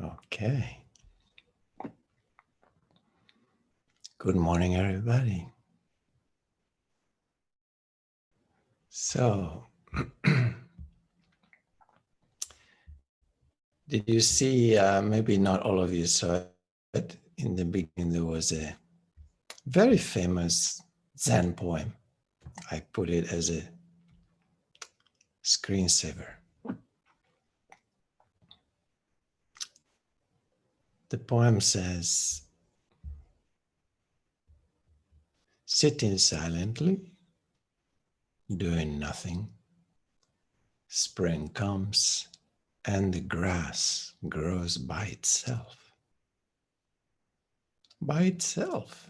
Okay. Good morning, everybody. So, did you see, maybe not all of you saw it, in the beginning there was a very famous Zen poem. I put it as a screensaver. The poem says, sitting silently, doing nothing, spring comes and the grass grows by itself. By itself.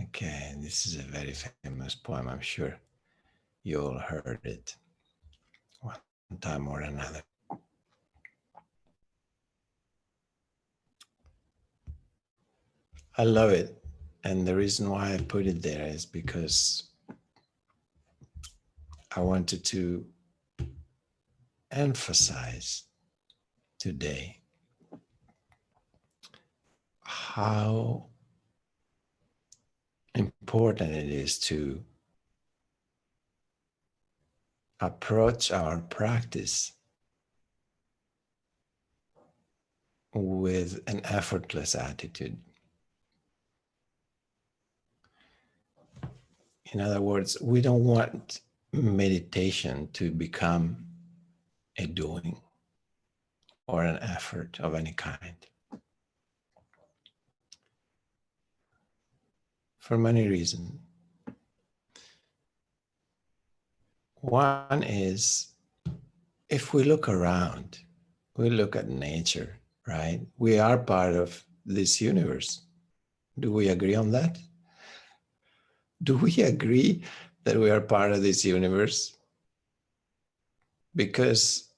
Okay, this is a very famous poem. I'm sure you all heard it one time or another. I love it. And the reason why I put it there is because I wanted to emphasize today how important it is to approach our practice with an effortless attitude. In other words, we don't want meditation to become a doing or an effort of any kind. For many reasons. One is, if we look around, we look at nature, right? We are part of this universe. Do we agree on that? Do we agree that we are part of this universe? Because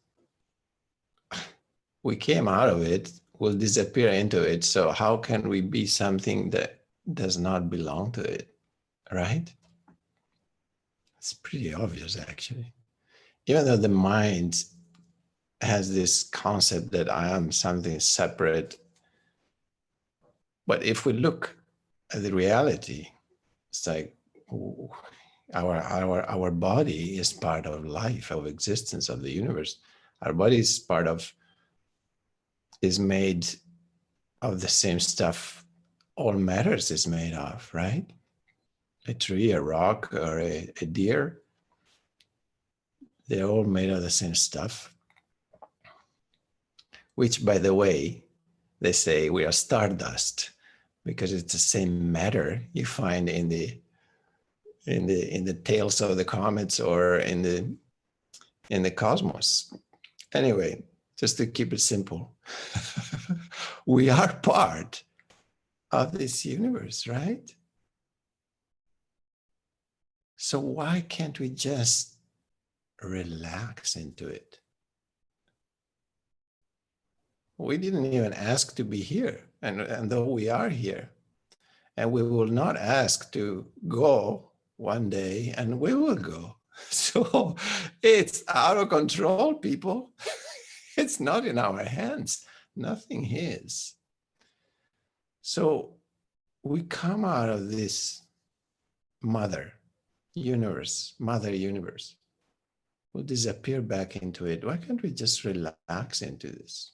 we came out of it, we'll disappear into it. So how can we be something that does not belong to it, right? It's pretty obvious, actually. Even though the mind has this concept that I am something separate, but if we look at the reality, it's like our body is part of life, of existence, of the universe. Our body is made of the same stuff all matters is made of, right? A tree, a rock, or a deer, they're all made of the same stuff. Which, by the way, they say we are stardust because it's the same matter you find in the tails of the comets or in the cosmos. Anyway, just to keep it simple, we are part of this universe, right? So why can't we just relax into it? We didn't even ask to be here, and though we are here, and we will not ask to go one day, and we will go. So it's out of control, people. It's not in our hands. Nothing is. So we come out of this mother universe. We'll disappear back into it. Why can't we just relax into this?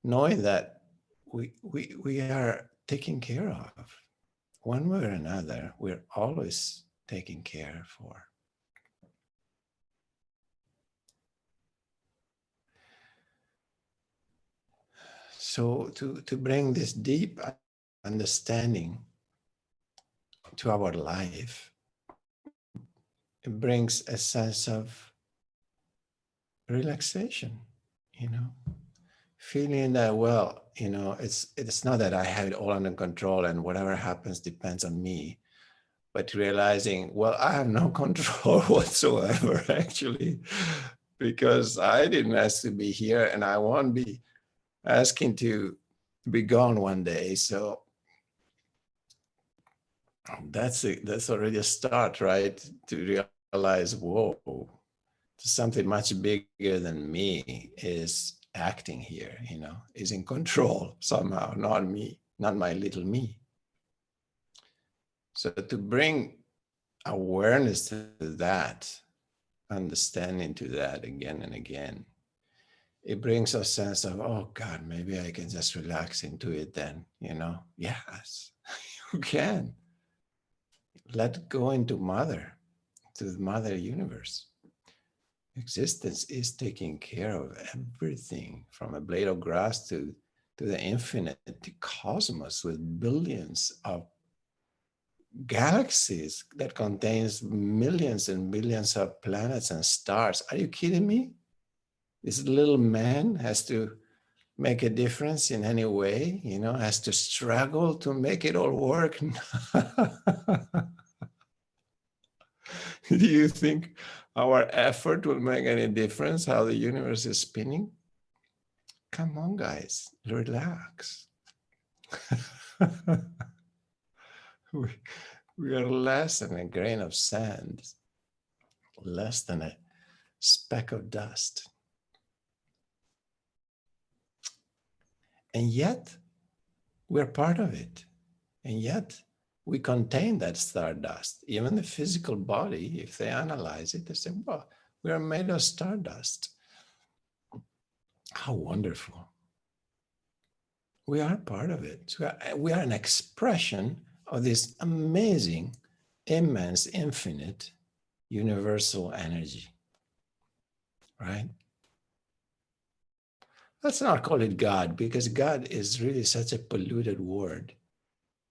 Knowing that we are taken care of. One way or another, we're always taken care for. So to bring this deep understanding to our life, it brings a sense of relaxation, feeling that, well, it's not that I have it all under control and whatever happens depends on me, but realizing, well, I have no control whatsoever, actually, because I didn't ask to be here and I won't be asking to be gone one day. So that's already a start, right? To realize, whoa, something much bigger than me is acting here, is in control somehow, not me, not my little me. So to bring awareness to that, understanding to that again and again, it brings a sense of, oh God, maybe I can just relax into it then, Yes, you can. Let go into to the mother universe. Existence is taking care of everything from a blade of grass to the infinite cosmos with billions of galaxies that contains millions and billions of planets and stars. Are you kidding me? This little man has to make a difference in any way, has to struggle to make it all work. Do you think our effort will make any difference how the universe is spinning? Come on, guys, relax. we are less than a grain of sand, less than a speck of dust. And yet, we're part of it. And yet, we contain that stardust. Even the physical body, if they analyze it, they say, well, we are made of stardust. How wonderful. We are part of it. So we are an expression of this amazing, immense, infinite, universal energy, right? Let's not call it God, because God is really such a polluted word.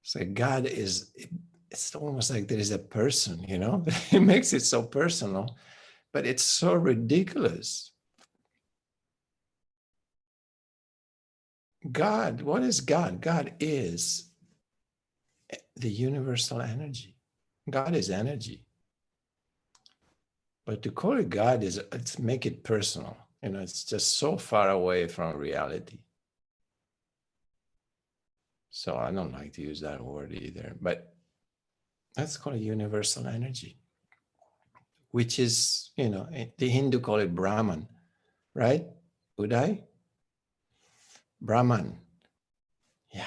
So God it's almost like there is a person, It makes it so personal, but it's so ridiculous. God, what is God? God is the universal energy. God is energy. But to call it God it's make it personal. It's just so far away from reality. So I don't like to use that word either, but let's call it universal energy, which is, the Hindu call it Brahman, right? Uday? Brahman. Yeah,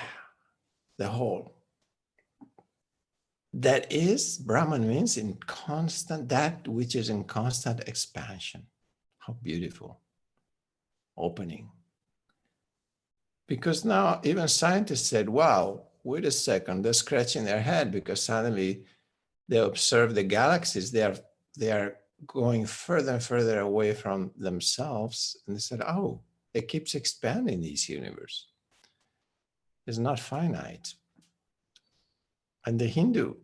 the whole. That is, Brahman means that which is in constant expansion. How beautiful. Opening. Because now even scientists said, wow, wait a second, they're scratching their head because suddenly they observe the galaxies. They are going further and further away from themselves. And they said, oh, it keeps expanding this universe. It's not finite. And the Hindu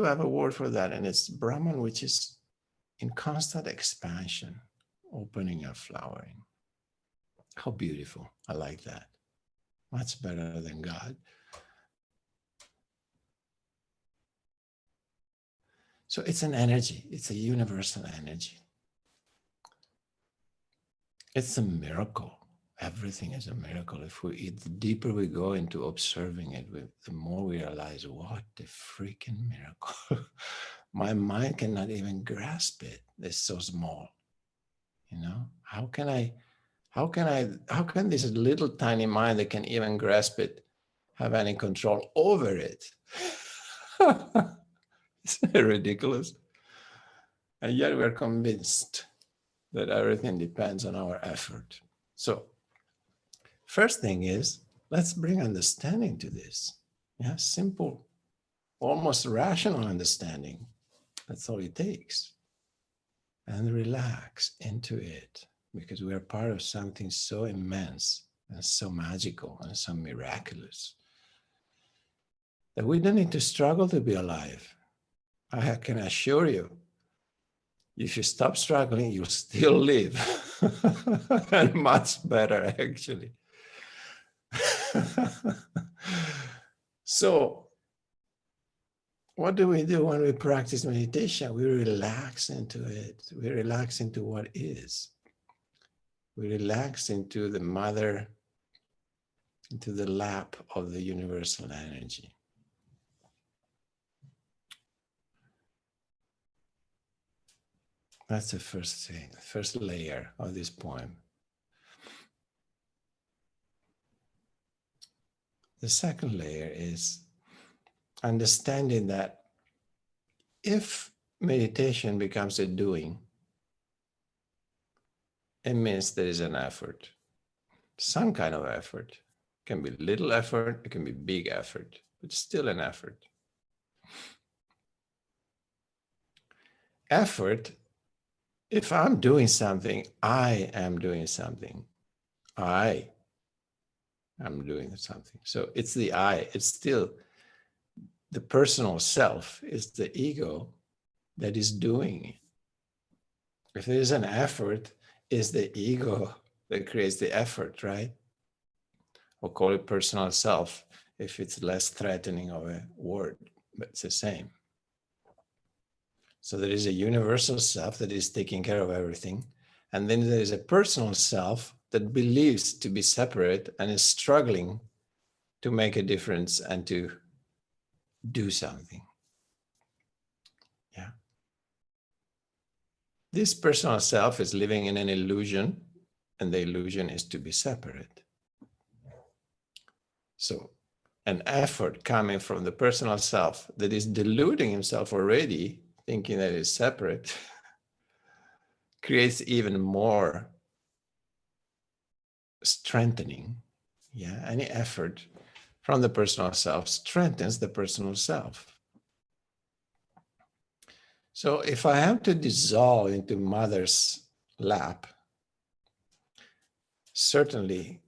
have a word for that, and it's Brahman, which is in constant expansion, opening and flowering. How beautiful. I like that. Much better than God. So it's an energy. It's a universal energy. It's a miracle. Everything is a miracle. The deeper we go into observing it, the more we realize, what a freaking miracle. My mind cannot even grasp it. It's so small. How can this little tiny mind that can even grasp it have any control over it? Isn't it ridiculous? And yet we're convinced that everything depends on our effort. So first thing is, let's bring understanding to this. Yeah, simple, almost rational understanding. That's all it takes. And relax into it, because we are part of something so immense and so magical and so miraculous that we don't need to struggle to be alive. I can assure you, if you stop struggling, you'll still live. And much better, actually. So, what do we do when we practice meditation? We relax into it. We relax into what is. We relax into the mother, into the lap of the universal energy. That's the first thing, the first layer of this poem. The second layer is understanding that if meditation becomes a doing, it means there is an effort, some kind of effort. It can be little effort, it can be big effort, but still an effort. Effort, if I'm doing something, I am doing something. I am doing something. So it's the I, it's still the personal self, is the ego that is doing it. If there is an effort, it's the ego that creates the effort, right? We'll call it personal self if it's less threatening of a word, but it's the same. So there is a universal self that is taking care of everything. And then there is a personal self that believes to be separate and is struggling to make a difference and to do something. Yeah. This personal self is living in an illusion, and the illusion is to be separate. So an effort coming from the personal self that is deluding himself already, thinking that it's separate, creates even more strengthening. Yeah, any effort from the personal self strengthens the personal self. So if I have to dissolve into mother's lap, certainly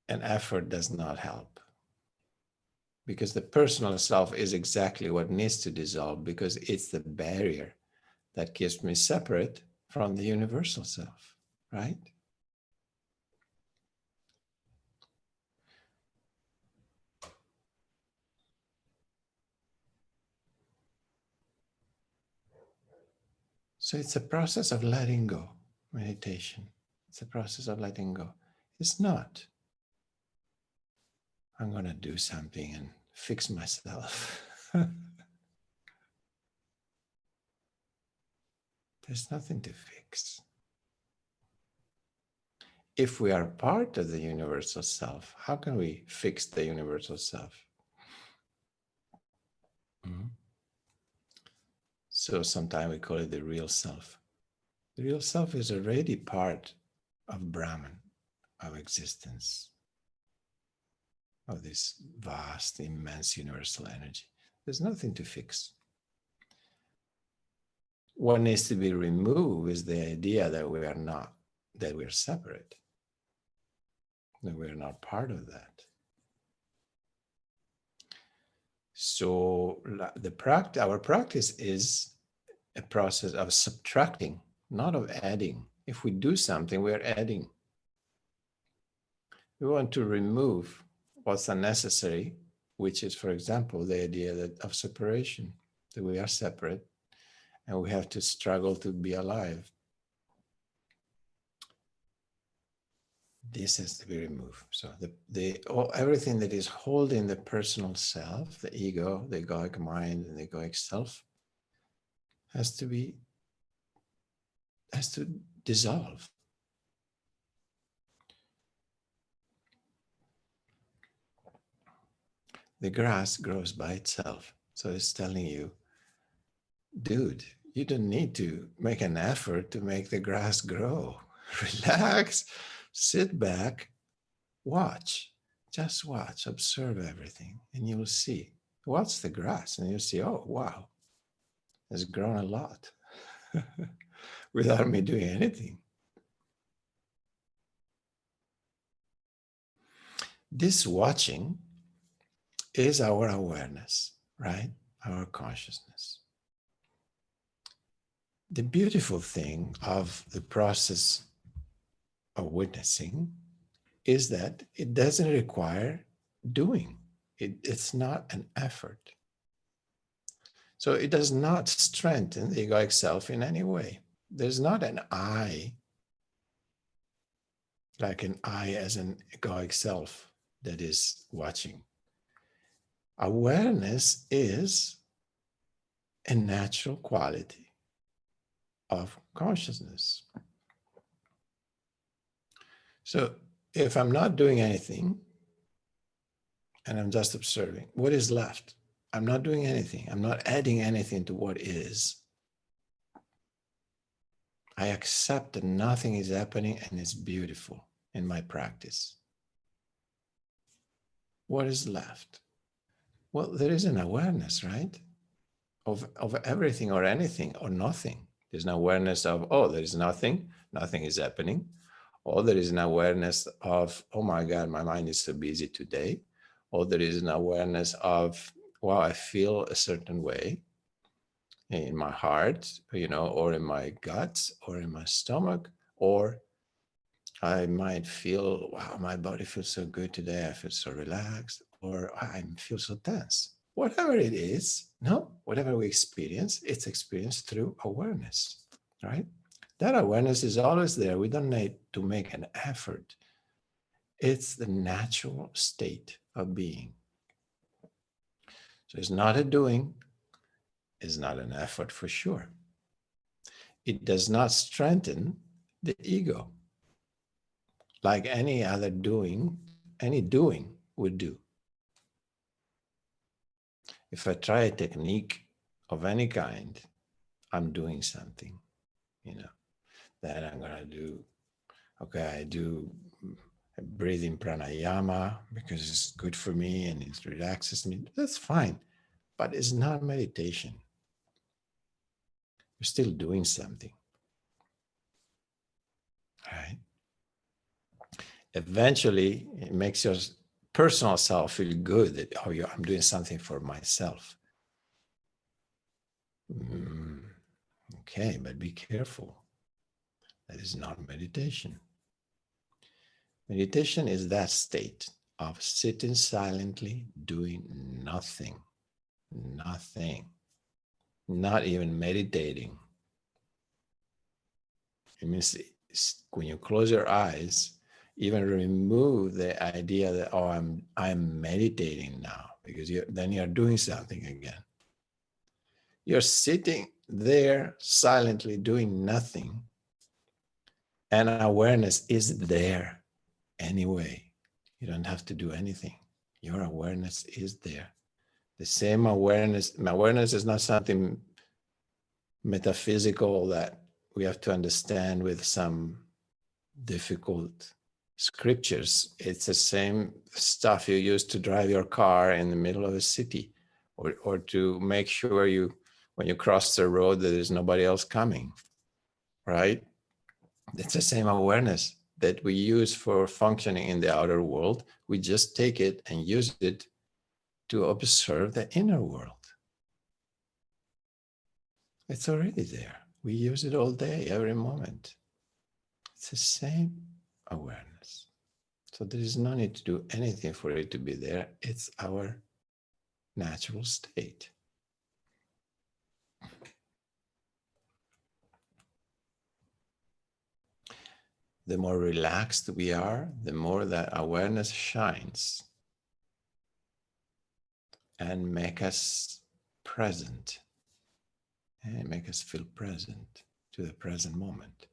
an effort does not help, because the personal self is exactly what needs to dissolve, because it's the barrier that keeps me separate from the universal self, right? So it's a process of letting go, meditation. It's a process of letting go. It's not, I'm going to do something and fix myself. There's nothing to fix. If we are part of the universal self, how can we fix the universal self? Mm-hmm. So sometimes we call it the real self. The real self is already part of Brahman, of existence, of this vast, immense universal energy. There's nothing to fix. What needs to be removed is the idea that we are not, that we're separate, that we're not part of that. So our practice is a process of subtracting, not of adding. If we do something, we are adding. We want to remove what's unnecessary, which is, for example, the idea of separation, that we are separate and we have to struggle to be alive. This has to be removed. So everything that is holding the personal self, the ego, the egoic mind, and the egoic self, has to dissolve. The grass grows by itself. So it's telling you, dude, you don't need to make an effort to make the grass grow. Relax, sit back, watch, just watch, observe everything, and you will see. Watch the grass, and you'll see, oh, wow, it's grown a lot without me doing anything. This watching is our awareness, right? Our consciousness. The beautiful thing of the process of witnessing is that it doesn't require doing. It's not an effort. So it does not strengthen the egoic self in any way. There's not an I, like an I as an egoic self that is watching. Awareness is a natural quality. of consciousness. So if I'm not doing anything and I'm just observing, what is left? I'm not doing anything. I'm not adding anything to what is. I accept that nothing is happening and it's beautiful in my practice. What is left? Well, there is an awareness, right? Of everything or anything or nothing. There's an awareness of, oh, there is nothing is happening. Or there is an awareness of, oh my God, my mind is so busy today. Or there is an awareness of, wow, I feel a certain way in my heart, or in my guts or in my stomach, or I might feel, wow, my body feels so good today. I feel so relaxed, or I feel so tense. Whatever it is, whatever we experience, it's experienced through awareness, right? That awareness is always there. We don't need to make an effort. It's the natural state of being. So it's not a doing, it's not an effort for sure. It does not strengthen the ego like any other doing, any doing would do. If I try a technique of any kind, I'm doing something, Then I'm going to do, I do breathing pranayama because it's good for me and it relaxes me. That's fine, but it's not meditation. You're still doing something, right? Eventually, it makes your personal self feel good that, oh, yeah, I'm doing something for myself. Okay, but be careful. That is not meditation. Meditation is that state of sitting silently, doing nothing, not even meditating. It means when you close your eyes, even remove the idea that, oh, I'm meditating now, because then you're doing something again. You're sitting there silently doing nothing, and awareness is there anyway. You don't have to do anything. Your awareness is there. The same awareness. Awareness is not something metaphysical that we have to understand with some difficult scriptures. It's the same stuff you use to drive your car in the middle of a city, or to make sure when you cross the road, that there's nobody else coming, right? It's the same awareness that we use for functioning in the outer world. We just take it and use it to observe the inner world. It's already there. We use it all day, every moment. It's the same awareness. So there is no need to do anything for it to be there. It's our natural state. The more relaxed we are, the more that awareness shines and make us present, and make us feel present to the present moment.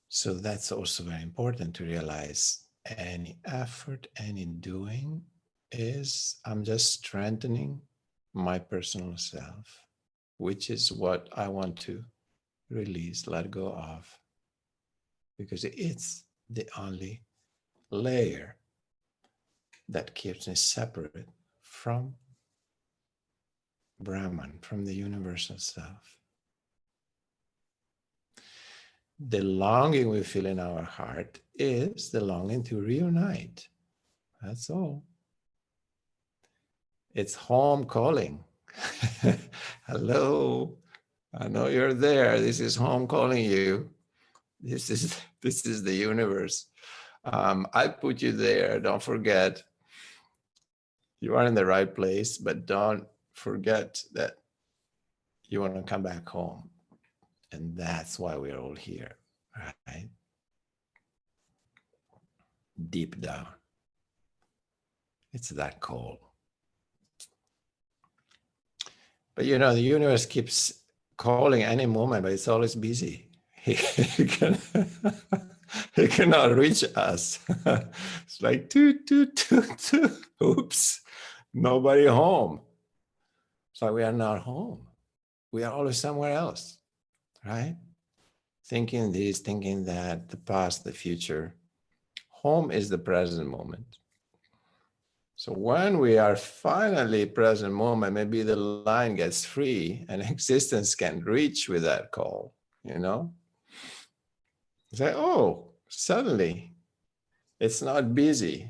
So that's also very important to realize. Any effort, any doing is, I'm just strengthening my personal self, which is what I want to release, let go of, because it's the only layer that keeps me separate from Brahman, from the universal self. The longing we feel in our heart is the longing to reunite. That's all. It's home calling. Hello, I know you're there. This is home calling you. This is the universe. I put you there. Don't forget. You are in the right place, but don't forget that you want to come back home. And that's why we're all here, right? Deep down. It's that call. But you know, the universe keeps calling any moment, but it's always busy. He cannot reach us. It's like toot, toot, toot, toot. Oops, nobody home. So we are not home. We are always somewhere else, right? Thinking this, thinking that, the past, the future. Home is the present moment. So when we are finally present moment, maybe the line gets free and existence can reach with that call, you know? It's like, oh, suddenly it's not busy.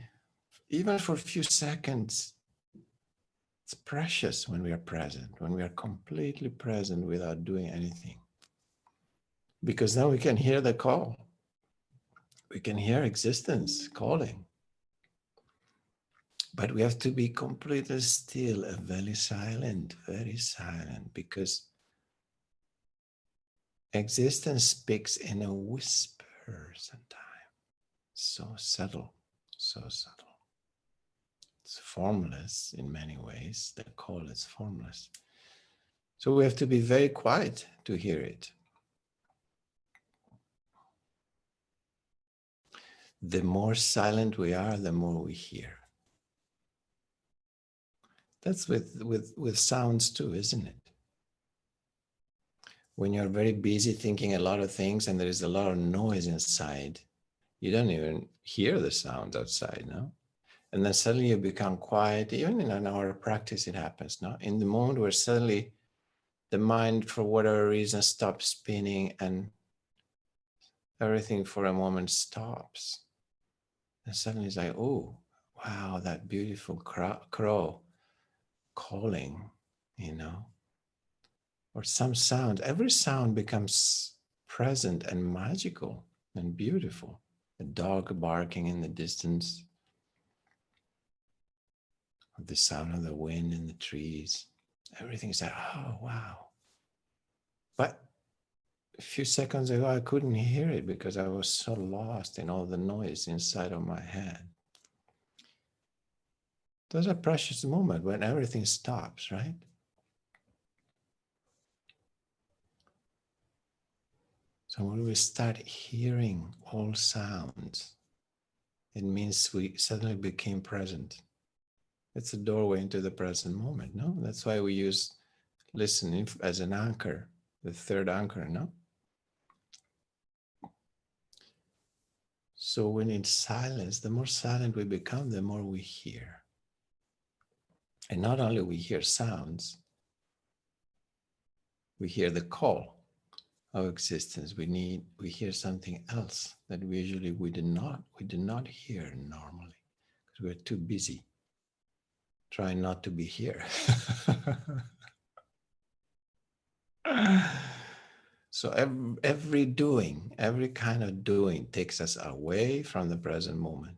Even for a few seconds, it's precious when we are present, when we are completely present without doing anything. Because now we can hear the call. We can hear existence calling. But we have to be completely still and very silent, because existence speaks in a whisper sometimes. So subtle, so subtle. It's formless in many ways. The call is formless. So we have to be very quiet to hear it. The more silent we are, the more we hear. That's with sounds too, isn't it? When you're very busy thinking a lot of things and there is a lot of noise inside, you don't even hear the sound outside, no? And then suddenly you become quiet. Even in our practice, it happens, no? In the moment where suddenly the mind, for whatever reason, stops spinning and everything for a moment stops. And suddenly it's like, oh, wow, that beautiful crow calling, you know? Or some sound. Every sound becomes present and magical and beautiful. A dog barking in the distance, or the sound of the wind in the trees. Everything's like, oh, wow. But a few seconds ago, I couldn't hear it because I was so lost in all the noise inside of my head. Those are precious moments when everything stops, right? So when we start hearing all sounds, it means we suddenly became present. It's a doorway into the present moment, no? That's why we use listening as an anchor, the third anchor, no? So when it's silence, the more silent we become, the more we hear. And not only we hear sounds, we hear the call of existence. We hear something else that we do not hear normally because we're too busy trying not to be here. So every doing, every kind of doing takes us away from the present moment.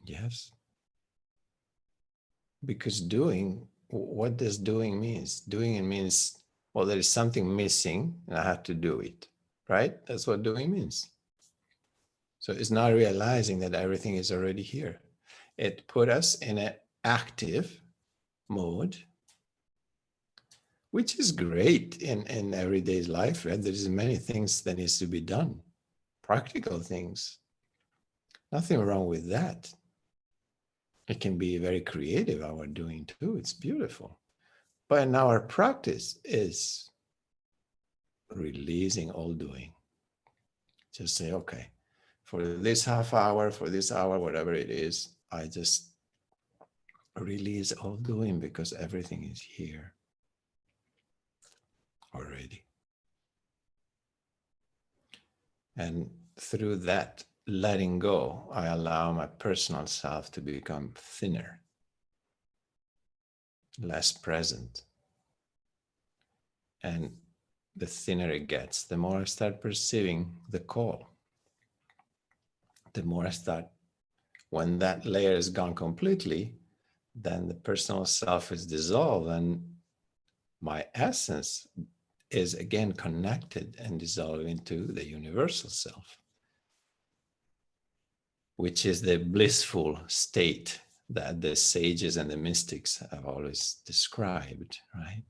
Yes. Because doing, what does doing means? Doing it means, well, there is something missing and I have to do it, right? That's what doing means. So it's not realizing that everything is already here. It put us in an active mode, which is great in everyday life, right? There's many things that needs to be done, practical things. Nothing wrong with that. It can be very creative, our doing too. It's beautiful. But now our practice is releasing all doing. Just say, okay, for this half hour, for this hour, whatever it is, I just release all doing because everything is here already. And through that letting go, I allow my personal self to become thinner, less present. And the thinner it gets, the more I start perceiving the call. The more I start, when that layer is gone completely, then the personal self is dissolved and my essence is again connected and dissolved into the universal self, which is the blissful state that the sages and the mystics have always described, right?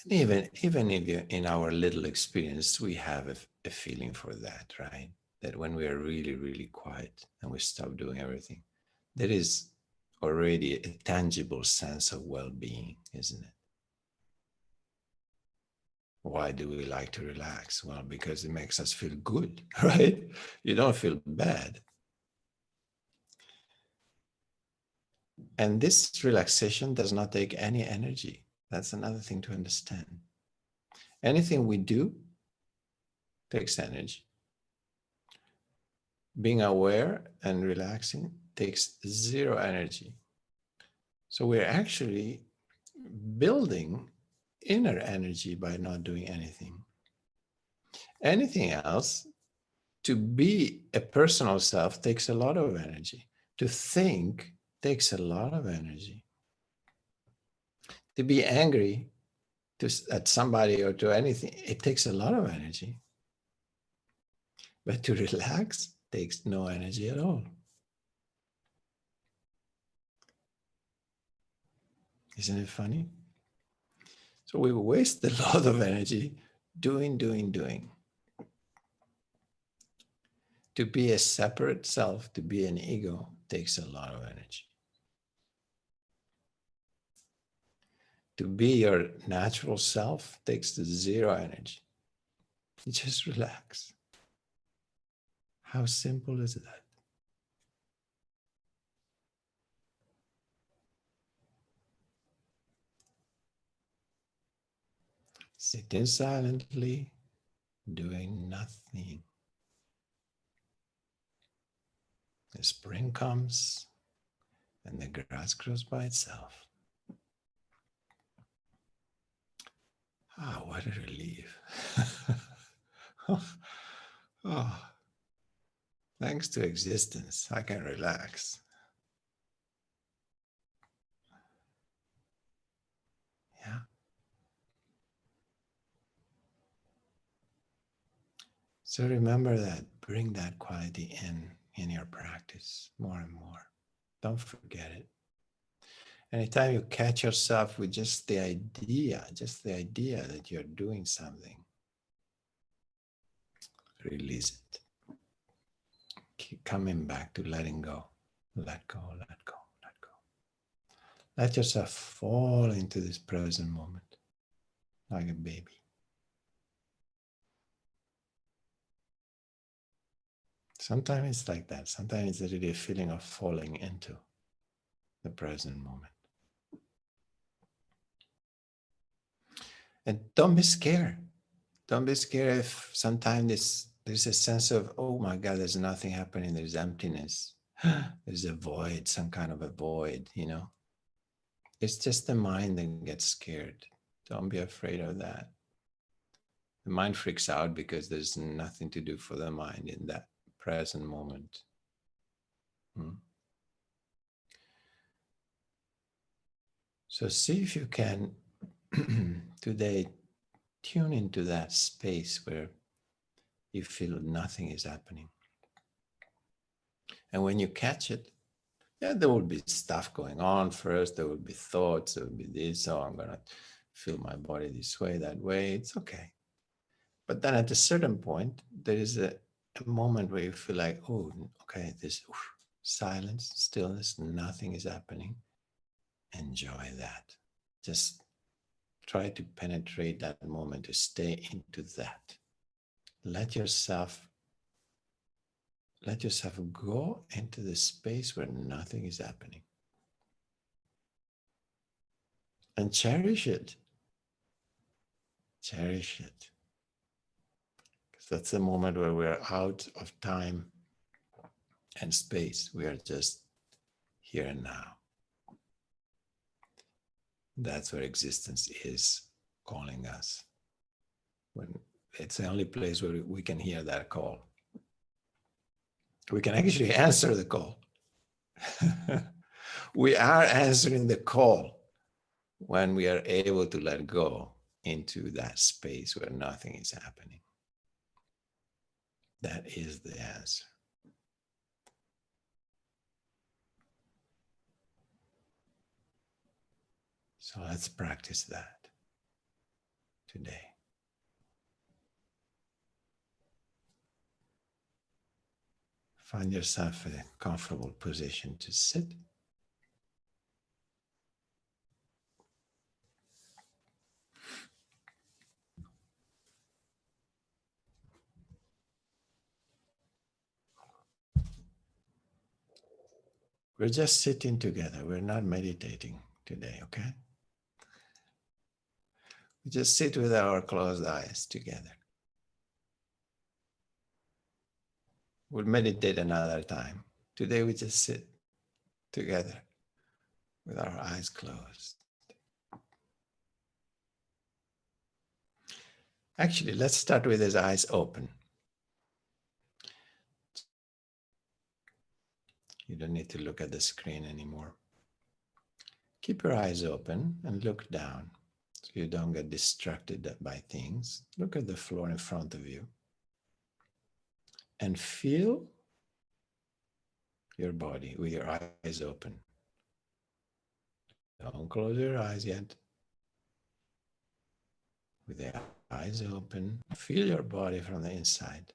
And even if in our little experience, we have a feeling for that, right? That when we are really, really quiet and we stop doing everything, there is already a tangible sense of well-being, isn't it? Why do we like to relax? Well, because it makes us feel good, right? You don't feel bad. And this relaxation does not take any energy. That's another thing to understand. Anything we do takes energy. Being aware and relaxing takes zero energy. So we're actually building inner energy by not doing anything. Anything else, to be a personal self takes a lot of energy. To think takes a lot of energy. To be angry at somebody or to anything, it takes a lot of energy. But to relax takes no energy at all. Isn't it funny? So we waste a lot of energy doing. To be a separate self, to be an ego, takes a lot of energy. To be your natural self takes zero energy. You just relax. How simple is that? Sitting silently, doing nothing. The spring comes and the grass grows by itself. Ah, what a relief. Oh, thanks to existence, I can relax. Yeah. So remember that, bring that quality in your practice more and more. Don't forget it. Anytime you catch yourself with just the idea that you're doing something, release it. Keep coming back to letting go. Let go, let go, let go. Let yourself fall into this present moment like a baby. Sometimes it's like that. Sometimes it's really a feeling of falling into the present moment. And don't be scared. Don't be scared if sometimes there's a sense of, oh my God, there's nothing happening. There's emptiness. There's a void, some kind of a void, you know. It's just the mind that gets scared. Don't be afraid of that. The mind freaks out because there's nothing to do for the mind in that present moment. So see if you can today tune into that space where you feel nothing is happening. And when you catch it, yeah, there will be stuff going on first. There will be thoughts. There will be this. Oh, I'm going to feel my body this way, that way. It's okay. But then at a certain point, there is a moment where you feel like, oh, okay, this silence, stillness, nothing is happening. Enjoy that. Just try to penetrate that moment, to stay into that. Let yourself go into the space where nothing is happening. And cherish it. Cherish it. Because that's the moment where we're out of time and space. We are just here and now. That's where existence is calling us. When it's the only place where we can hear that call. We can actually answer the call. We are answering the call when we are able to let go into that space where nothing is happening. That is the answer. So let's practice that today. Find yourself a comfortable position to sit. We're just sitting together. We're not meditating today, okay? We just sit with our closed eyes together. We'll meditate another time. Today we just sit together with our eyes closed. Actually, let's start with his eyes open. You don't need to look at the screen anymore. Keep your eyes open and look down so you don't get distracted by things. Look at the floor in front of you and feel your body with your eyes open. Don't close your eyes yet. With the eyes open, feel your body from the inside.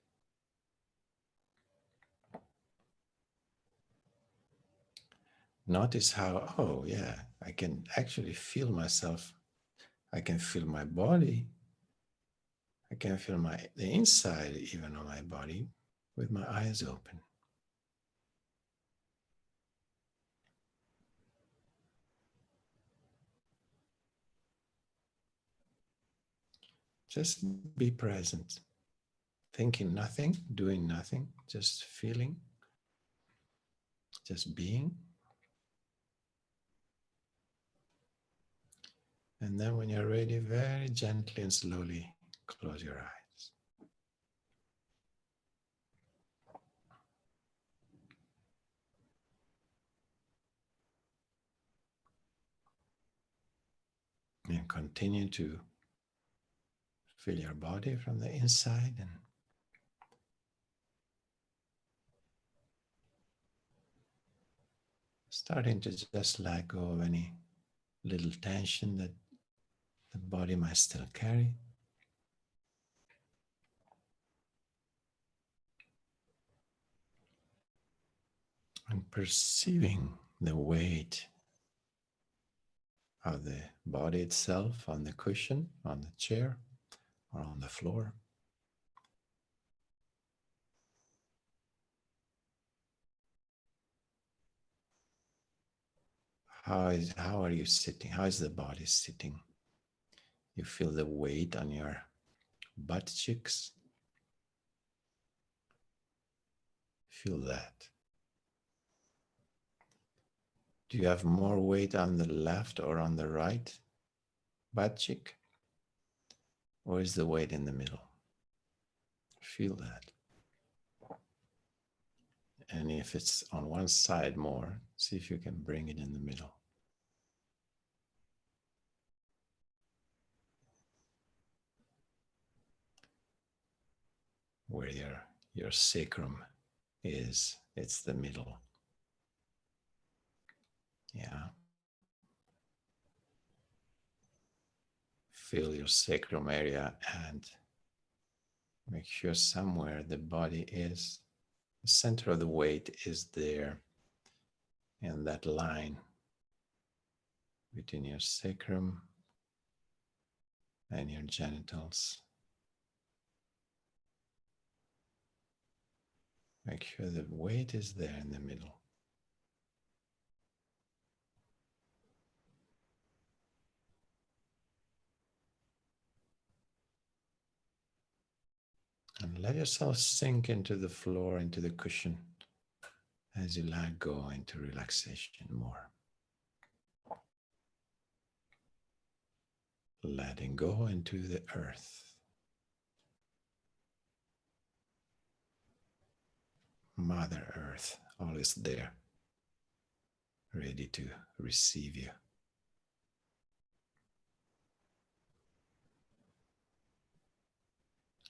Notice how, oh yeah, I can actually feel myself. I can feel my body. I can feel the inside even of my body with my eyes open. Just be present, thinking nothing, doing nothing, just feeling, just being. And then when you're ready, very gently and slowly close your eyes. And continue to feel your body from the inside and starting to just let go of any little tension that the body might still carry. And perceiving the weight of the body itself on the cushion, on the chair, or on the floor. How are you sitting? How is the body sitting? You feel the weight on your butt cheeks. Feel that. Do you have more weight on the left or on the right butt cheek? Or is the weight in the middle? Feel that. And if it's on one side more, see if you can bring it in the middle. Where your sacrum is, it's the middle. Yeah. Feel your sacrum area and make sure somewhere the body is, the center of the weight is there in that line between your sacrum and your genitals. Make sure the weight is there in the middle. And let yourself sink into the floor, into the cushion, as you let go into relaxation more. Letting go into the earth. Mother Earth, always there, ready to receive you.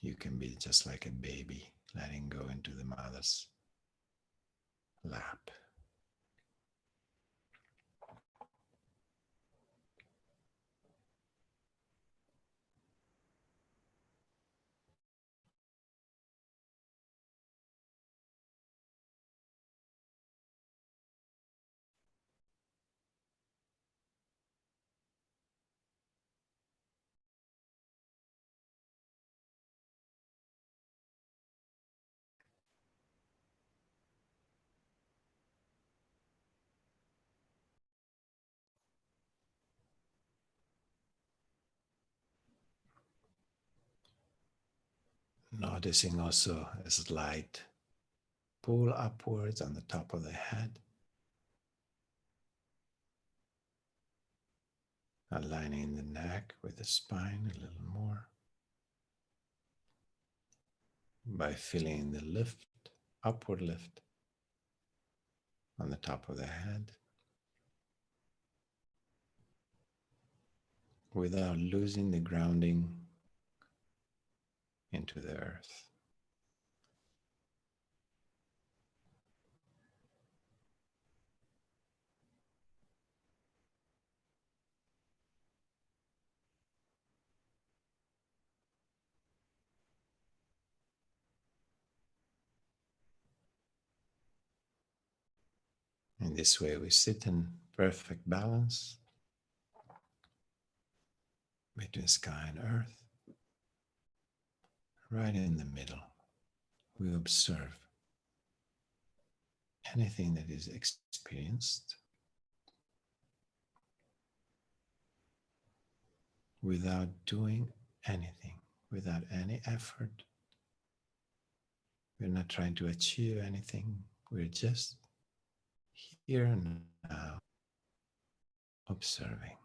You can be just like a baby, letting go into the mother's lap. Noticing also a slight pull upwards on the top of the head, aligning the neck with the spine a little more by feeling the lift, upward lift on the top of the head without losing the grounding into the earth. In this way, we sit in perfect balance between sky and earth. Right in the middle, we observe anything that is experienced without doing anything, without any effort. We're not trying to achieve anything. We're just here and now observing.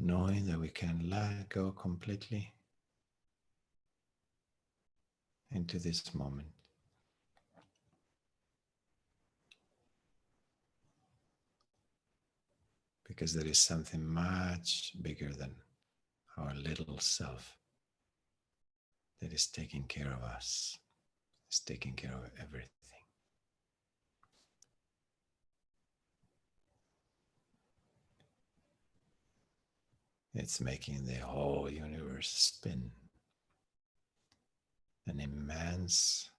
Knowing that we can let go completely into this moment. Because there is something much bigger than our little self that is taking care of us, is taking care of everything. It's making the whole universe spin. An immense,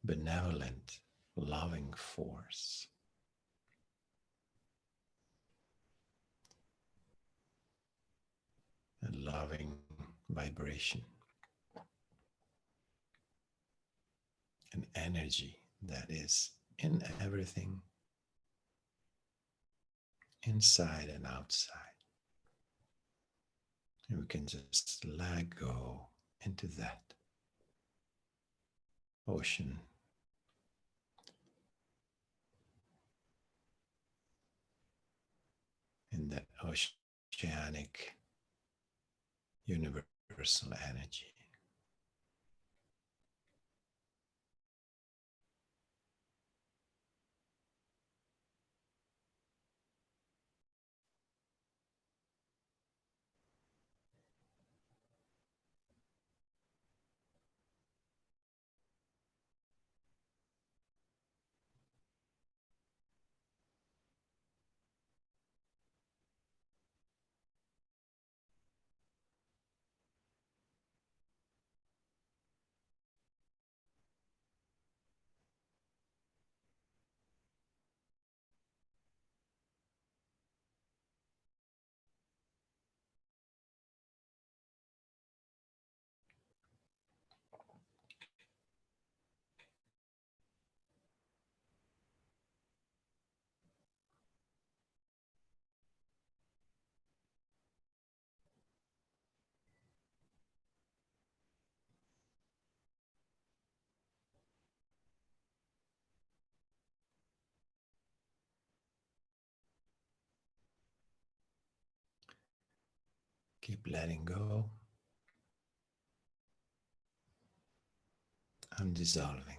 benevolent, loving force. A loving vibration. An energy that is in everything, inside and outside. And we can just let go into that ocean. In that oceanic universal energy. Keep letting go and dissolving.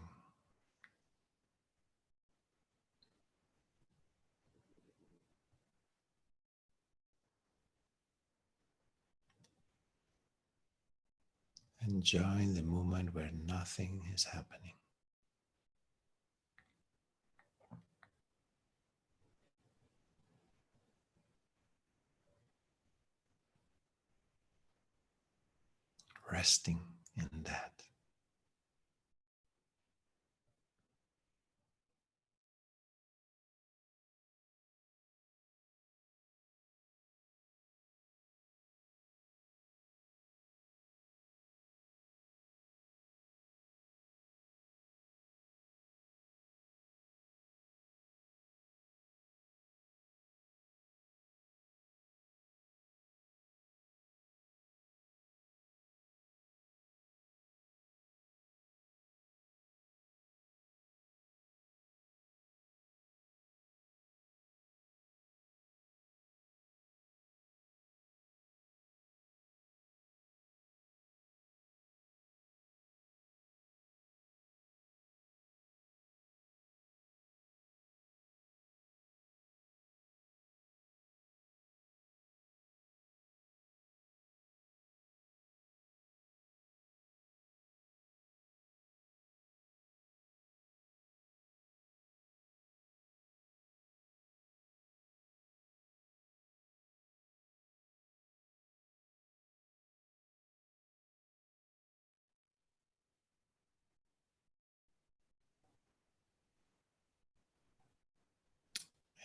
Enjoying the moment where nothing is happening. Resting in that.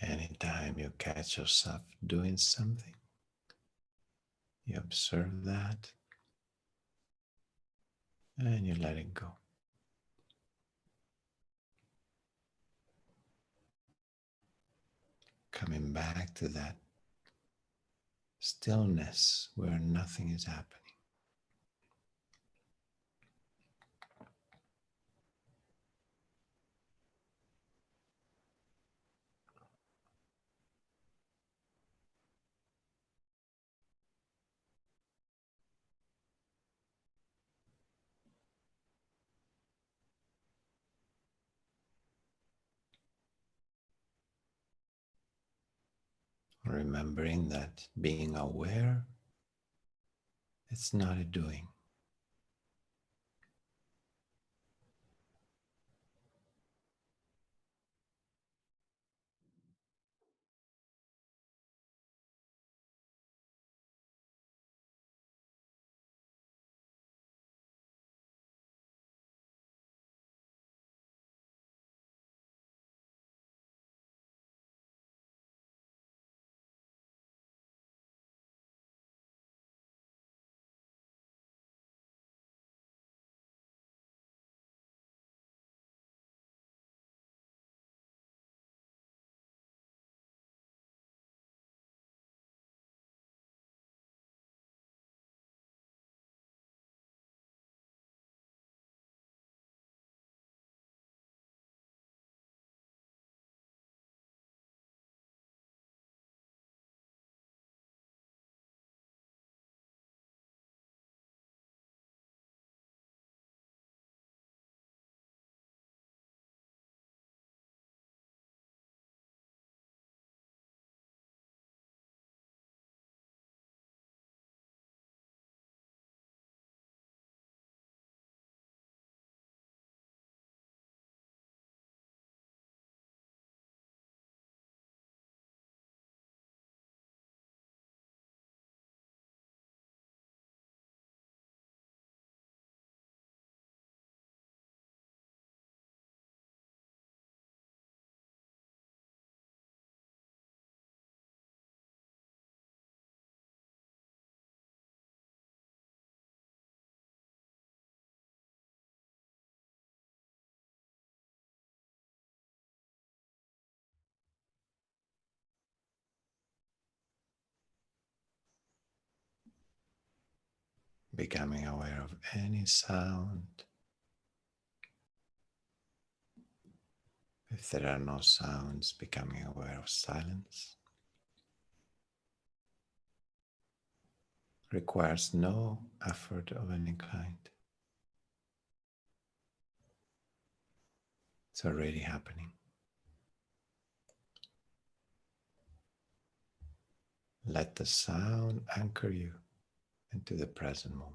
Anytime you catch yourself doing something, you observe that and you let it go. Coming back to that stillness where nothing is happening. Remembering that being aware, it's not a doing. Becoming aware of any sound. If there are no sounds, becoming aware of silence. requires no effort of any kind. It's already happening. Let the sound anchor you into the present moment.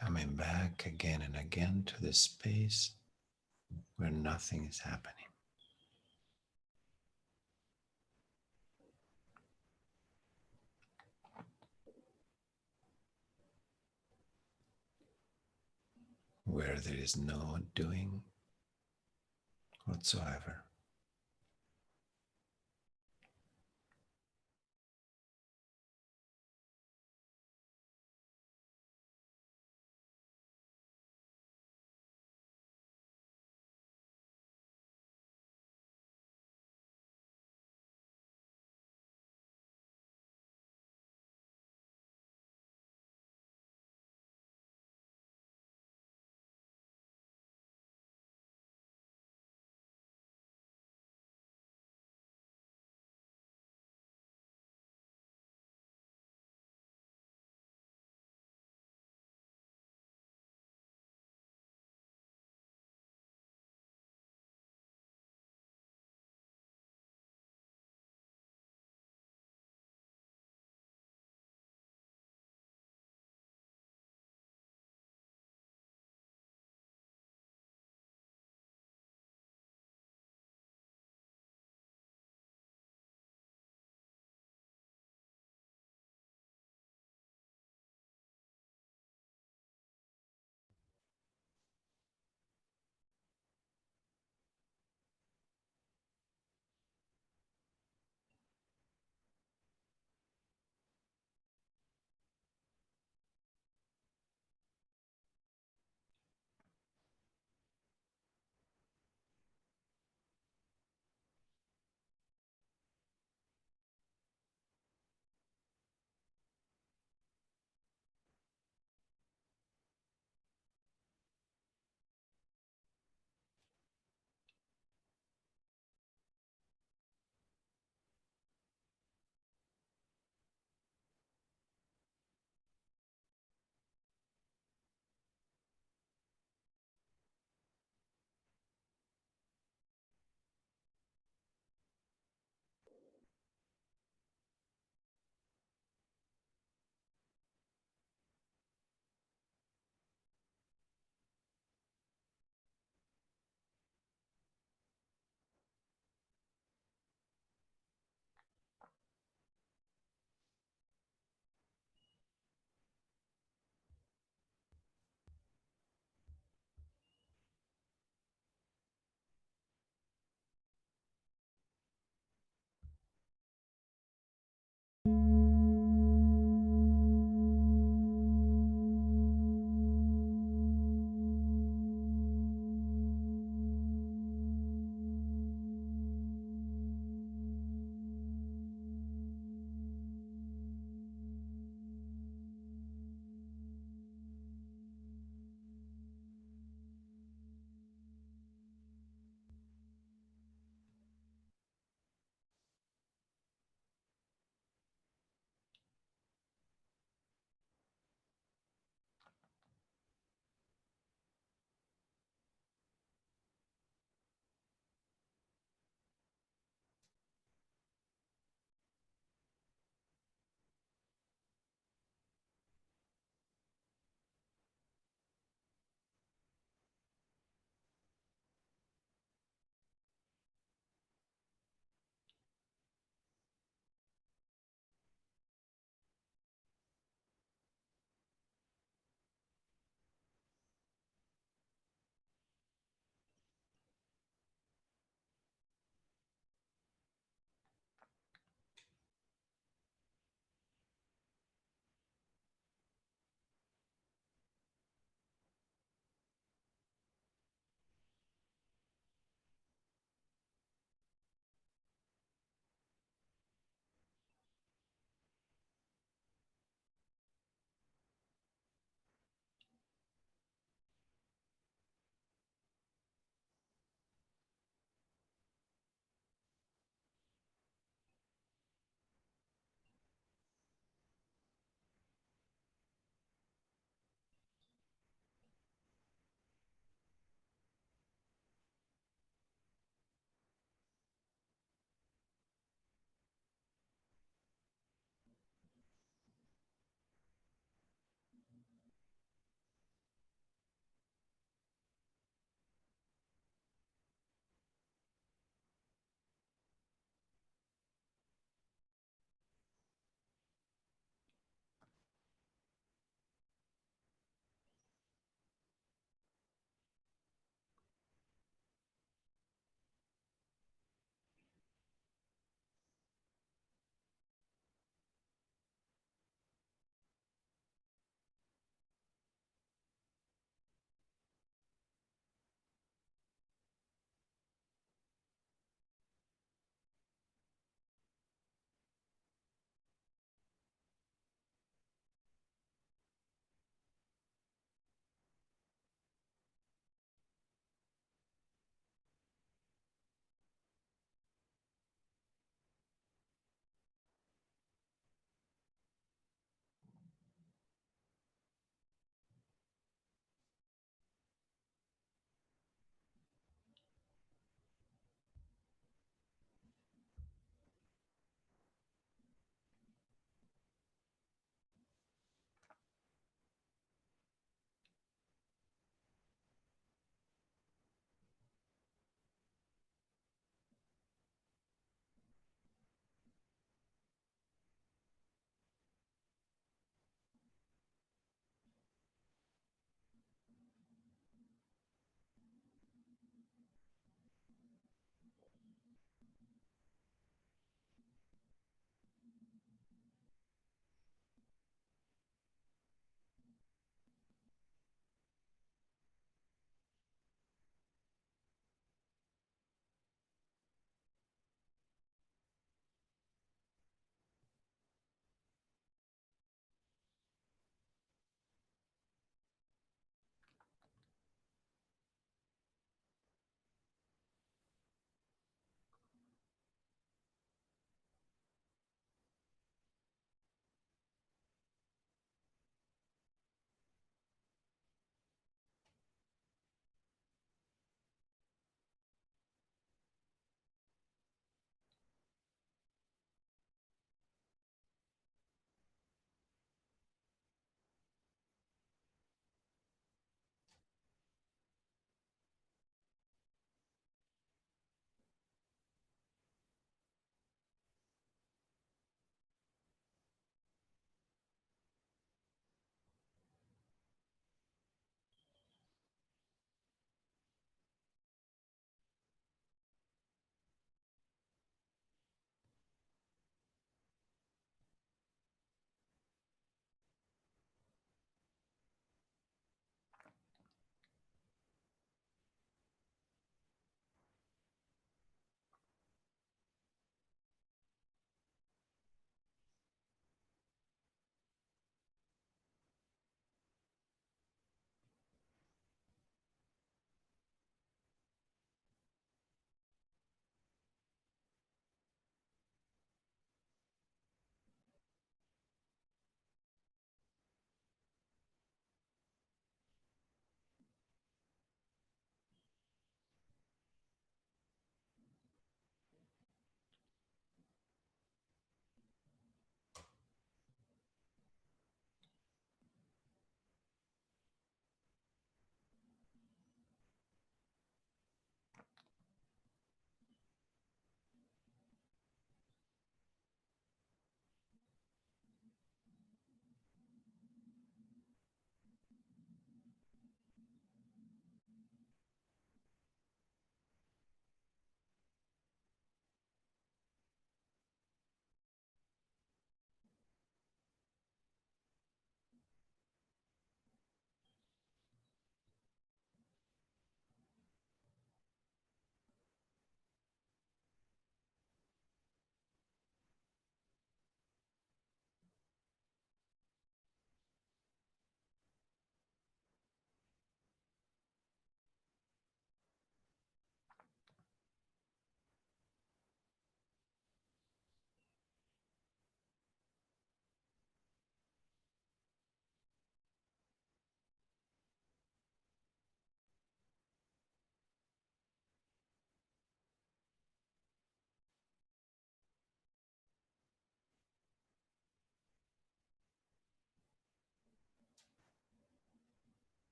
Coming back again and again to the space where nothing is happening. Where there is no doing whatsoever.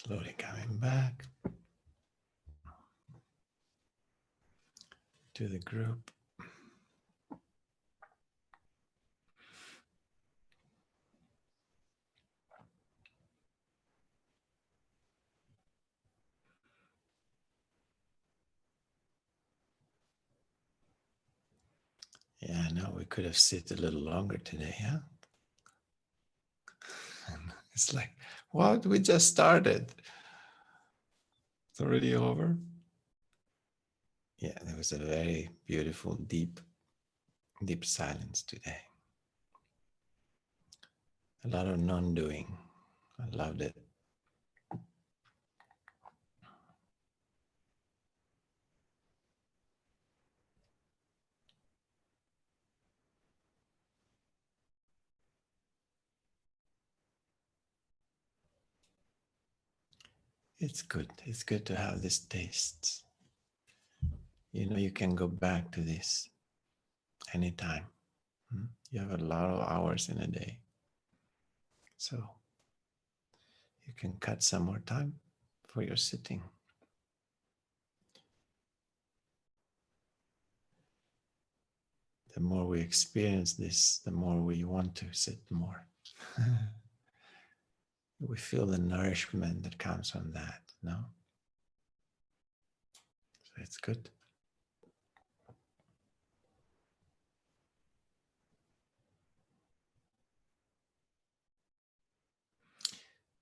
Slowly coming back to the group. Yeah, no, we could have sit a little longer today, huh? It's like, what? We just started. It's already over. Yeah, there was a very beautiful, deep silence today. A lot of non-doing. I loved it. It's good. It's good to have this taste. You know, you can go back to this anytime. You have a lot of hours in a day. So you can cut some more time for your sitting. The more we experience this, the more we want to sit more. We feel the nourishment that comes from that, no? So it's good.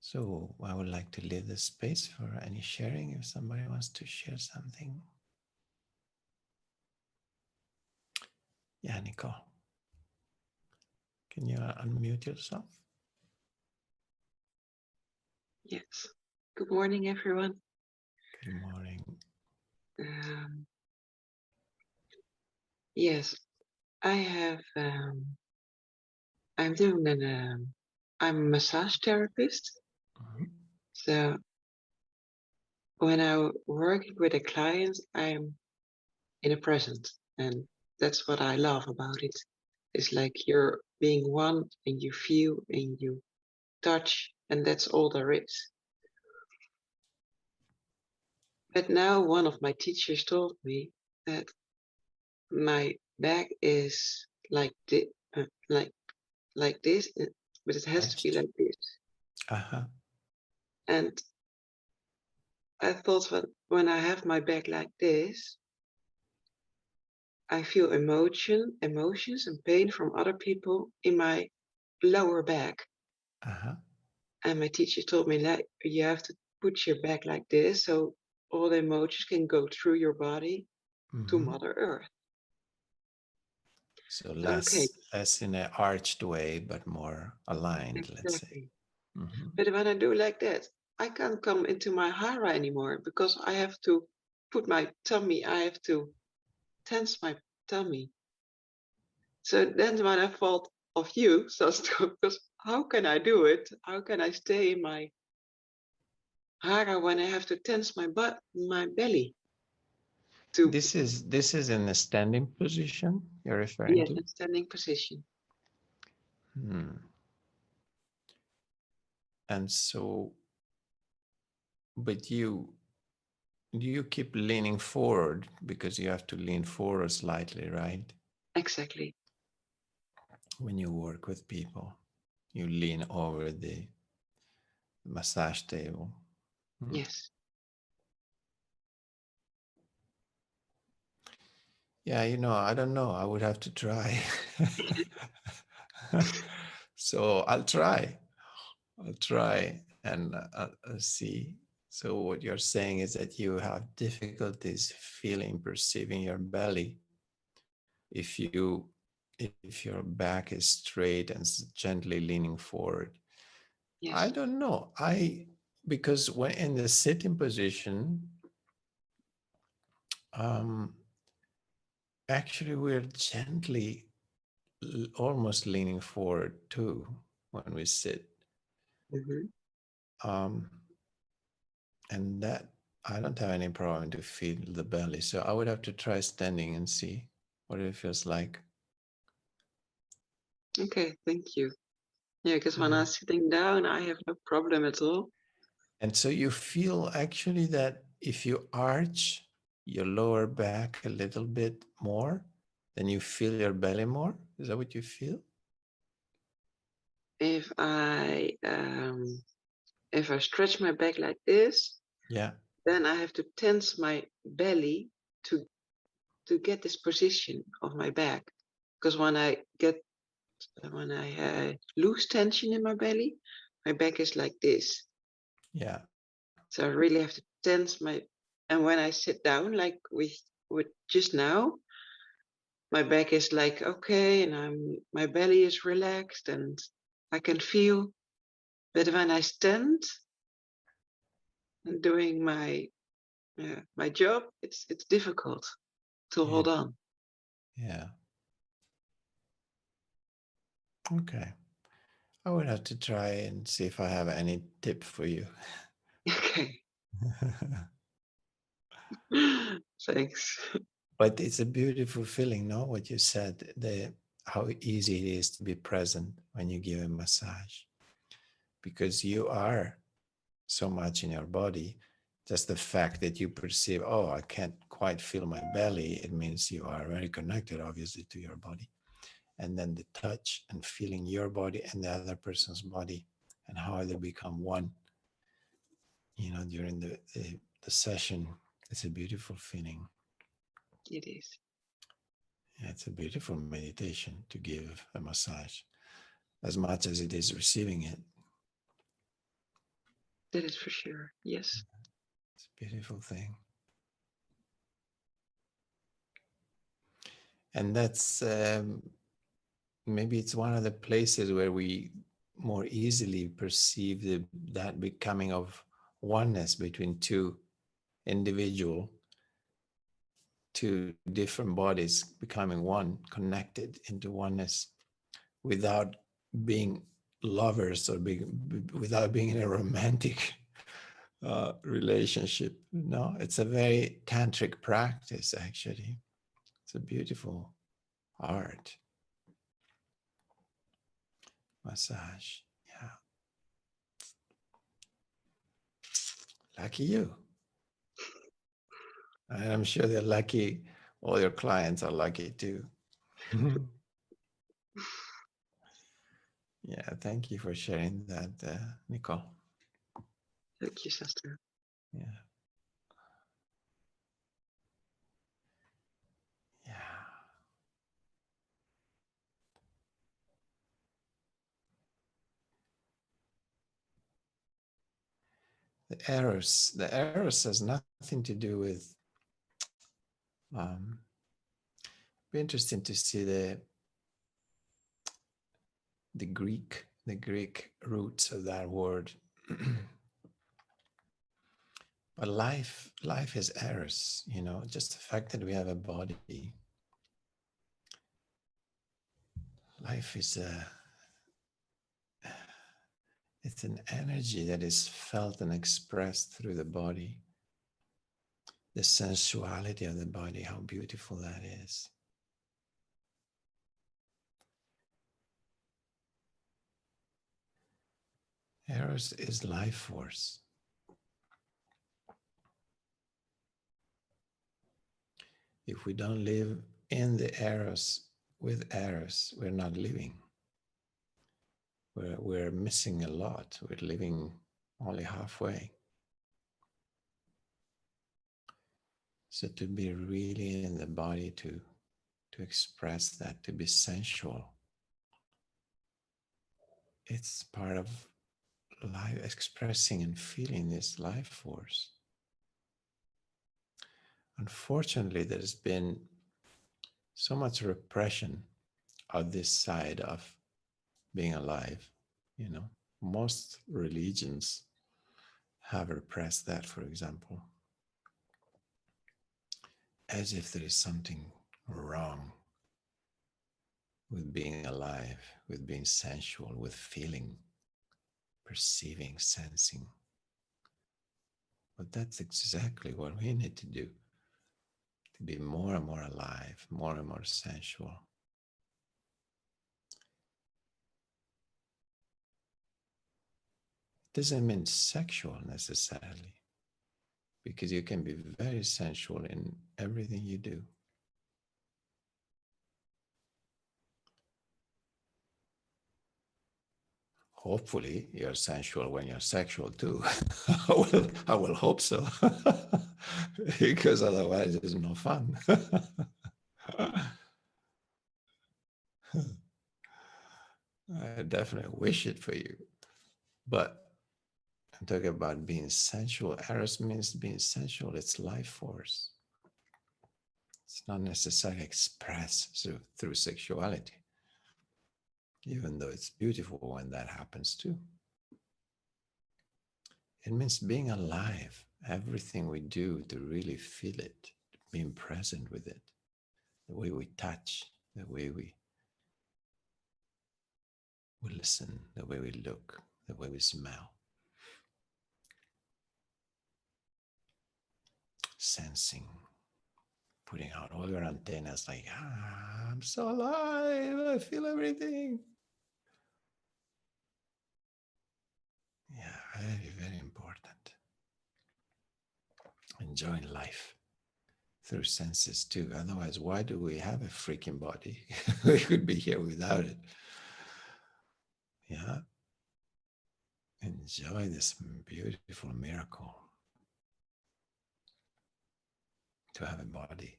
So I would like to leave the space for any sharing if somebody wants to share something. Yeah, Nicole. Can you unmute yourself? Yes. Good morning, everyone. Good morning. Yes, I have. I'm doing I'm a massage therapist. Mhm. So when I work with a client, I'm in the present, and that's what I love about it. It's like you're being one, and you feel, and you touch, and that's all there is. But now one of my teachers told me that my back is like this, but it has to be Touched. like this. Uh-huh. And I thought that when I have my back like this, I feel emotions and pain from other people in my lower back. Uh-huh. And my teacher told me that you have to put your back like this so all the emotions can go through your body to Mm-hmm. Mother Earth. So Okay, less in an arched way, but more aligned, let's say. exactly. Mm-hmm. But when I do like that, I can't come into my hara anymore because I have to put my tummy, I have to tense my tummy. So then when I thought of you, so because how can I do it? How can I stay in my hara when I have to tense my belly to This is in the standing position you're referring yes, to? in standing position. Hmm. And so, but you keep leaning forward because you have to lean forward slightly, right? Exactly. When you work with people, you lean over the massage table. Hmm. Yes. Yeah, you know, I don't know. I would have to try. So I'll try. I'll try and see. So what you're saying is that you have difficulties feeling, perceiving your belly if if your back is straight and gently leaning forward. I Yes. don't know. Because when in the sitting position, um, actually we're gently almost leaning forward too when we sit. Hmm. Um, and that I don't have any problem to feel the belly. So I would have to try standing and see what it feels like. Okay. Thank you. Yeah, because when Mm. I'm sitting down, I have no problem at all. And so you feel actually that if you arch your lower back a little bit more, then you feel your belly more. Is that what you feel? If I stretch my back like this, Yeah. then I have to tense my belly to get this position of my back. Because when I lose tension in my belly, my back is like this. Yeah. So I really have to tense my. And when I sit down, like with just now, my back is like okay, and my belly is relaxed, and I can feel. But when I stand and doing my job, it's difficult to Yeah. hold on. Yeah. Okay. I would have to try and see if I have any tip for you. Okay, thanks. But it's a beautiful feeling, no? What you said, the how easy it is to be present when you give a massage, because you are so much in your body. Just the fact that you perceive, oh, I can't quite feel my belly, it means you are very connected, obviously, to your body. And then the touch and feeling your body and the other person's body and how they become one, during the session. It's a beautiful feeling. It is. Yeah, it's a beautiful meditation to give a massage as much as it is receiving it. That is for sure. Yes. It's a beautiful thing. And that's maybe it's one of the places where we more easily perceive that becoming of oneness between two different bodies becoming one, connected into oneness without being lovers or without being in a romantic relationship. No, it's a very tantric practice, actually. It's a beautiful art. Massage. Yeah. Lucky you. And I'm sure they're lucky. All your clients are lucky too. Yeah. Thank you for sharing that, Nicole. Thank you, sister. Yeah. Yeah. The eros has nothing to do with. Be interesting to see the Greek roots of that word. But life is eros, just the fact that we have a body. Life is it's an energy that is felt and expressed through the body. The sensuality of the body, how beautiful that is. Eros is life force. If we don't live in the eros with eros, we're not living. We're missing a lot. We're living only halfway. So to be really in the body, to express that, to be sensual, it's part of life, expressing and feeling this life force. Unfortunately, there's been so much repression of this side of being alive. Most religions have repressed that, for example, as if there is something wrong with being alive, with being sensual, with feeling, perceiving, sensing. But that's exactly what we need to do, to be more and more alive, more and more sensual. Doesn't mean sexual necessarily, because you can be very sensual in everything you do. Hopefully, you're sensual when you're sexual too. I will hope so, because otherwise, it's no fun. I definitely wish it for you. But I'm talking about being sensual. Eros means being sensual, it's life force. It's not necessarily expressed through sexuality, even though it's beautiful when that happens too. It means being alive, everything we do to really feel it, being present with it, the way we touch, the way we listen, the way we look, the way we smell. Sensing, putting out all your antennas like, I'm so alive, I feel everything. Yeah, very, very important. Enjoying life through senses too. Otherwise, why do we have a freaking body? We could be here without it. Yeah. Enjoy this beautiful miracle to have a body.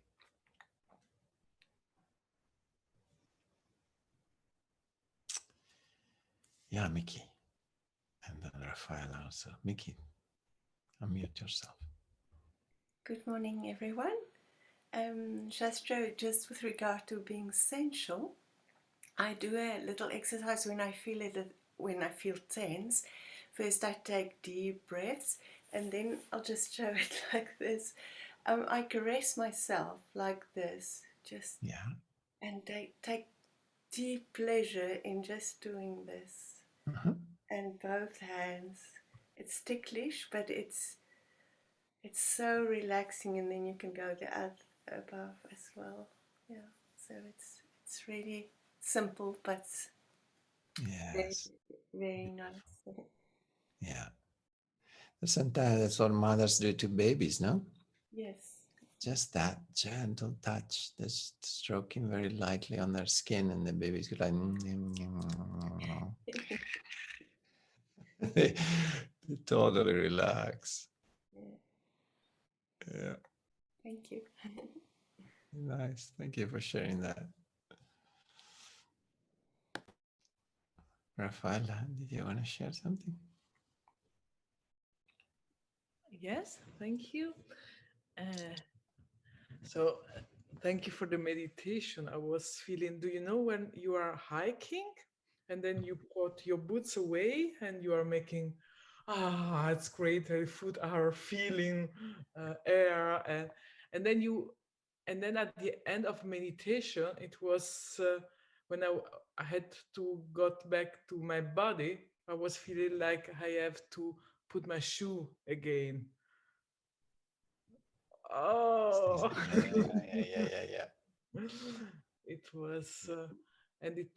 Yeah, Mickey. And then Raphael also. Mickey, unmute yourself. Good morning, everyone. Shastro, just with regard to being sensual, I do a little exercise when I feel tense. First, I take deep breaths, and then I'll just show it like this. I caress myself like this, and take deep pleasure in just doing this. And both hands. It's ticklish, but it's so relaxing, and then you can go the other above as well. Yeah, so it's really simple, but yes, very nice. Yeah, sometimes that's what mothers do to babies, no? Yes. Just that gentle touch, just stroking very lightly on their skin, and the baby's like, they totally relax. Yeah. Thank you. Nice. Thank you for sharing that. Rafaela, did you want to share something? Yes, thank you. So thank you for the meditation. I was feeling, do you know when you are hiking and then you put your boots away and you are making, it's great, the foot are feeling air, and then at the end of meditation, it was when I had to got back to my body, I was feeling like I have to put my shoe again. Oh. Yeah. It was, and it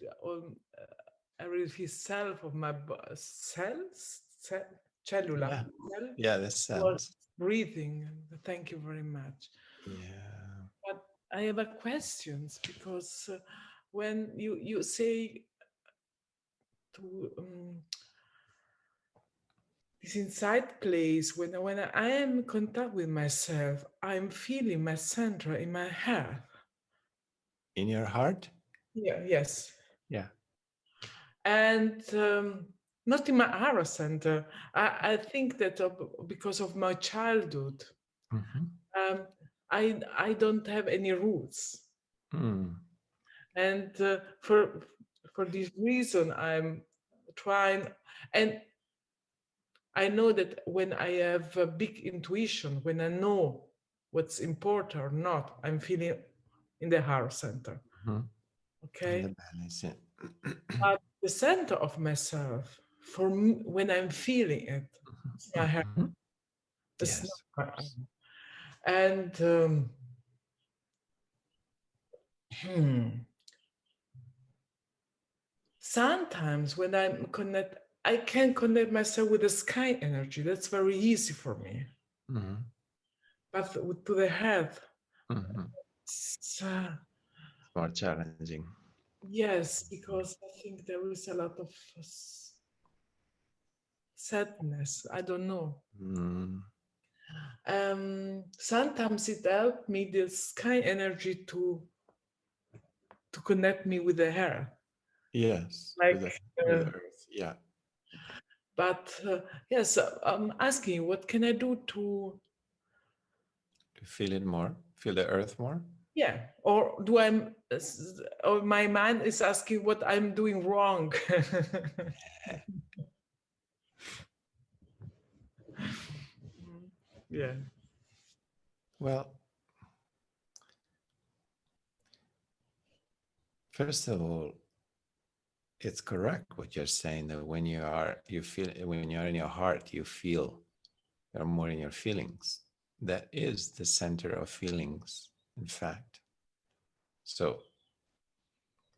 I really feel self of my cellula Yeah. cell Yeah, the was cells. breathing. Thank you very much. Yeah. But I have a questions because when you say to this inside place, when I am in contact with myself, I'm feeling my center in my heart. In your heart? Yeah. Yes. Yeah. And not in my Ara center. I think that because of my childhood, I don't have any roots, and for this reason I'm trying. And I know that when I have a big intuition, when I know what's important or not, I'm feeling in the heart center. Okay. In the balance, yeah. But the center of myself, for me, when I'm feeling it, it's my heart. It's Yes. not my arm. And sometimes when I'm I can connect myself with the sky energy. That's very easy for me. Mhm. But to the head, Mhm. it's, It's more challenging. yes, because I think there is a lot of sadness. I don't know. Mm. Sometimes it helped me, the sky energy, to connect me with the hair. Yes, Like, with the earth. Yeah. but yes, I'm asking you, what can I do to, To feel it more, feel the earth more. yeah, or do I'm, or my mind is asking what I'm doing wrong. Yeah. Well, first of all, it's correct what you're saying that when you feel, when you're in your heart, you feel, you're more in your feelings. That is the center of feelings, in fact. So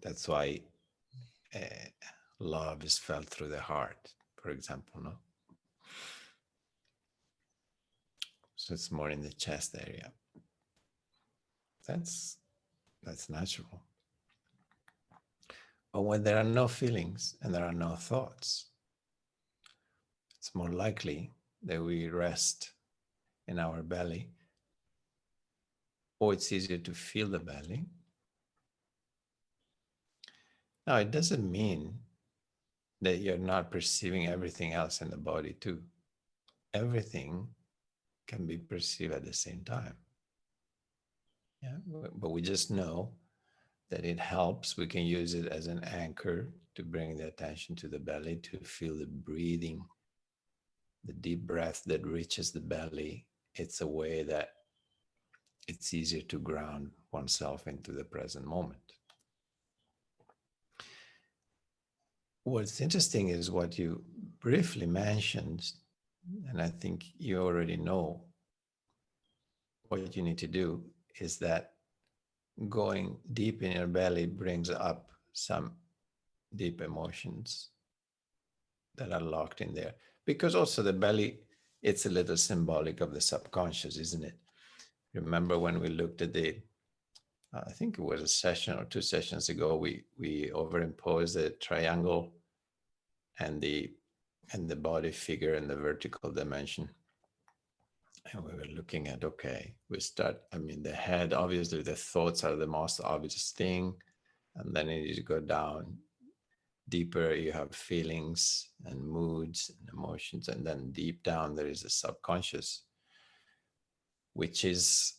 that's why uh, love is felt through the heart, for example, no? So it's more in the chest area. That's that's natural. But when there are no feelings and there are no thoughts, it's more likely that we rest in our belly, or it's easier to feel the belly. Now, it doesn't mean that you're not perceiving everything else in the body too. Everything can be perceived at the same time. Yeah, but we just know that it helps. We can use it as an anchor to bring the attention to the belly, to feel the breathing, the deep breath that reaches the belly. It's a way that it's easier to ground oneself into the present moment. What's interesting is what you briefly mentioned, and I think you already know what you need to do, is that going deep in your belly brings up some deep emotions that are locked in there. Because also the belly, it's a little symbolic of the subconscious, isn't it? Remember when we looked at the, I think it was a session or 2 sessions ago, we overimposed the triangle and the body figure in the vertical dimension. And we were looking at, okay, we start, I mean, the head, obviously the thoughts are the most obvious thing. And then you go down deeper, you have feelings and moods and emotions. And then deep down, there is a subconscious, which is,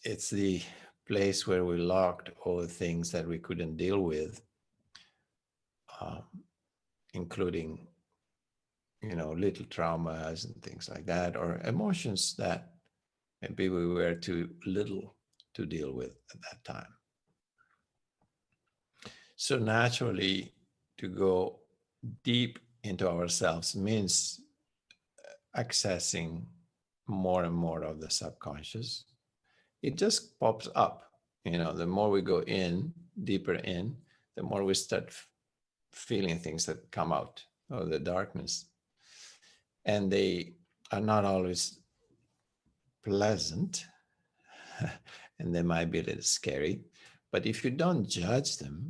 it's the place where we locked all the things that we couldn't deal with, um, including, little traumas and things like that, or emotions that maybe we were too little to deal with at that time. So naturally, to go deep into ourselves means accessing more and more of the subconscious. It just pops up. The more we go in, deeper in, the more we start feeling things that come out of the darkness. And they are not always pleasant, and they might be a little scary. But if you don't judge them,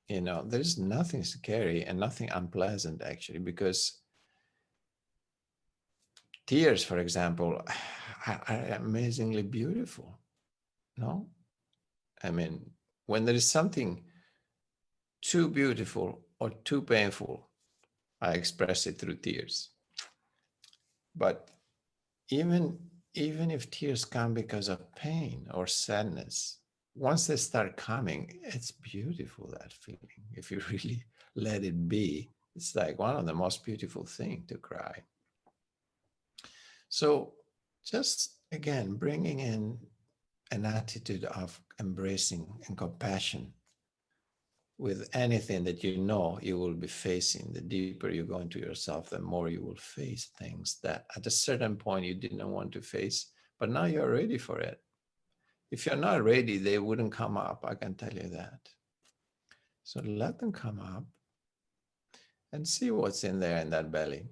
there's nothing scary and nothing unpleasant, actually, because tears, for example, are amazingly beautiful. No? I mean, when there is something too beautiful or too painful, I express it through tears. But even if tears come because of pain or sadness, once they start coming, it's beautiful, that feeling. If you really let it be, it's like one of the most beautiful things to cry. So just again, bringing in an attitude of embracing and compassion with anything that you will be facing. The deeper you go into yourself, the more you will face things that at a certain point you didn't want to face, but now you're ready for it. If you're not ready, they wouldn't come up, I can tell you that. So let them come up and see what's in there in that belly.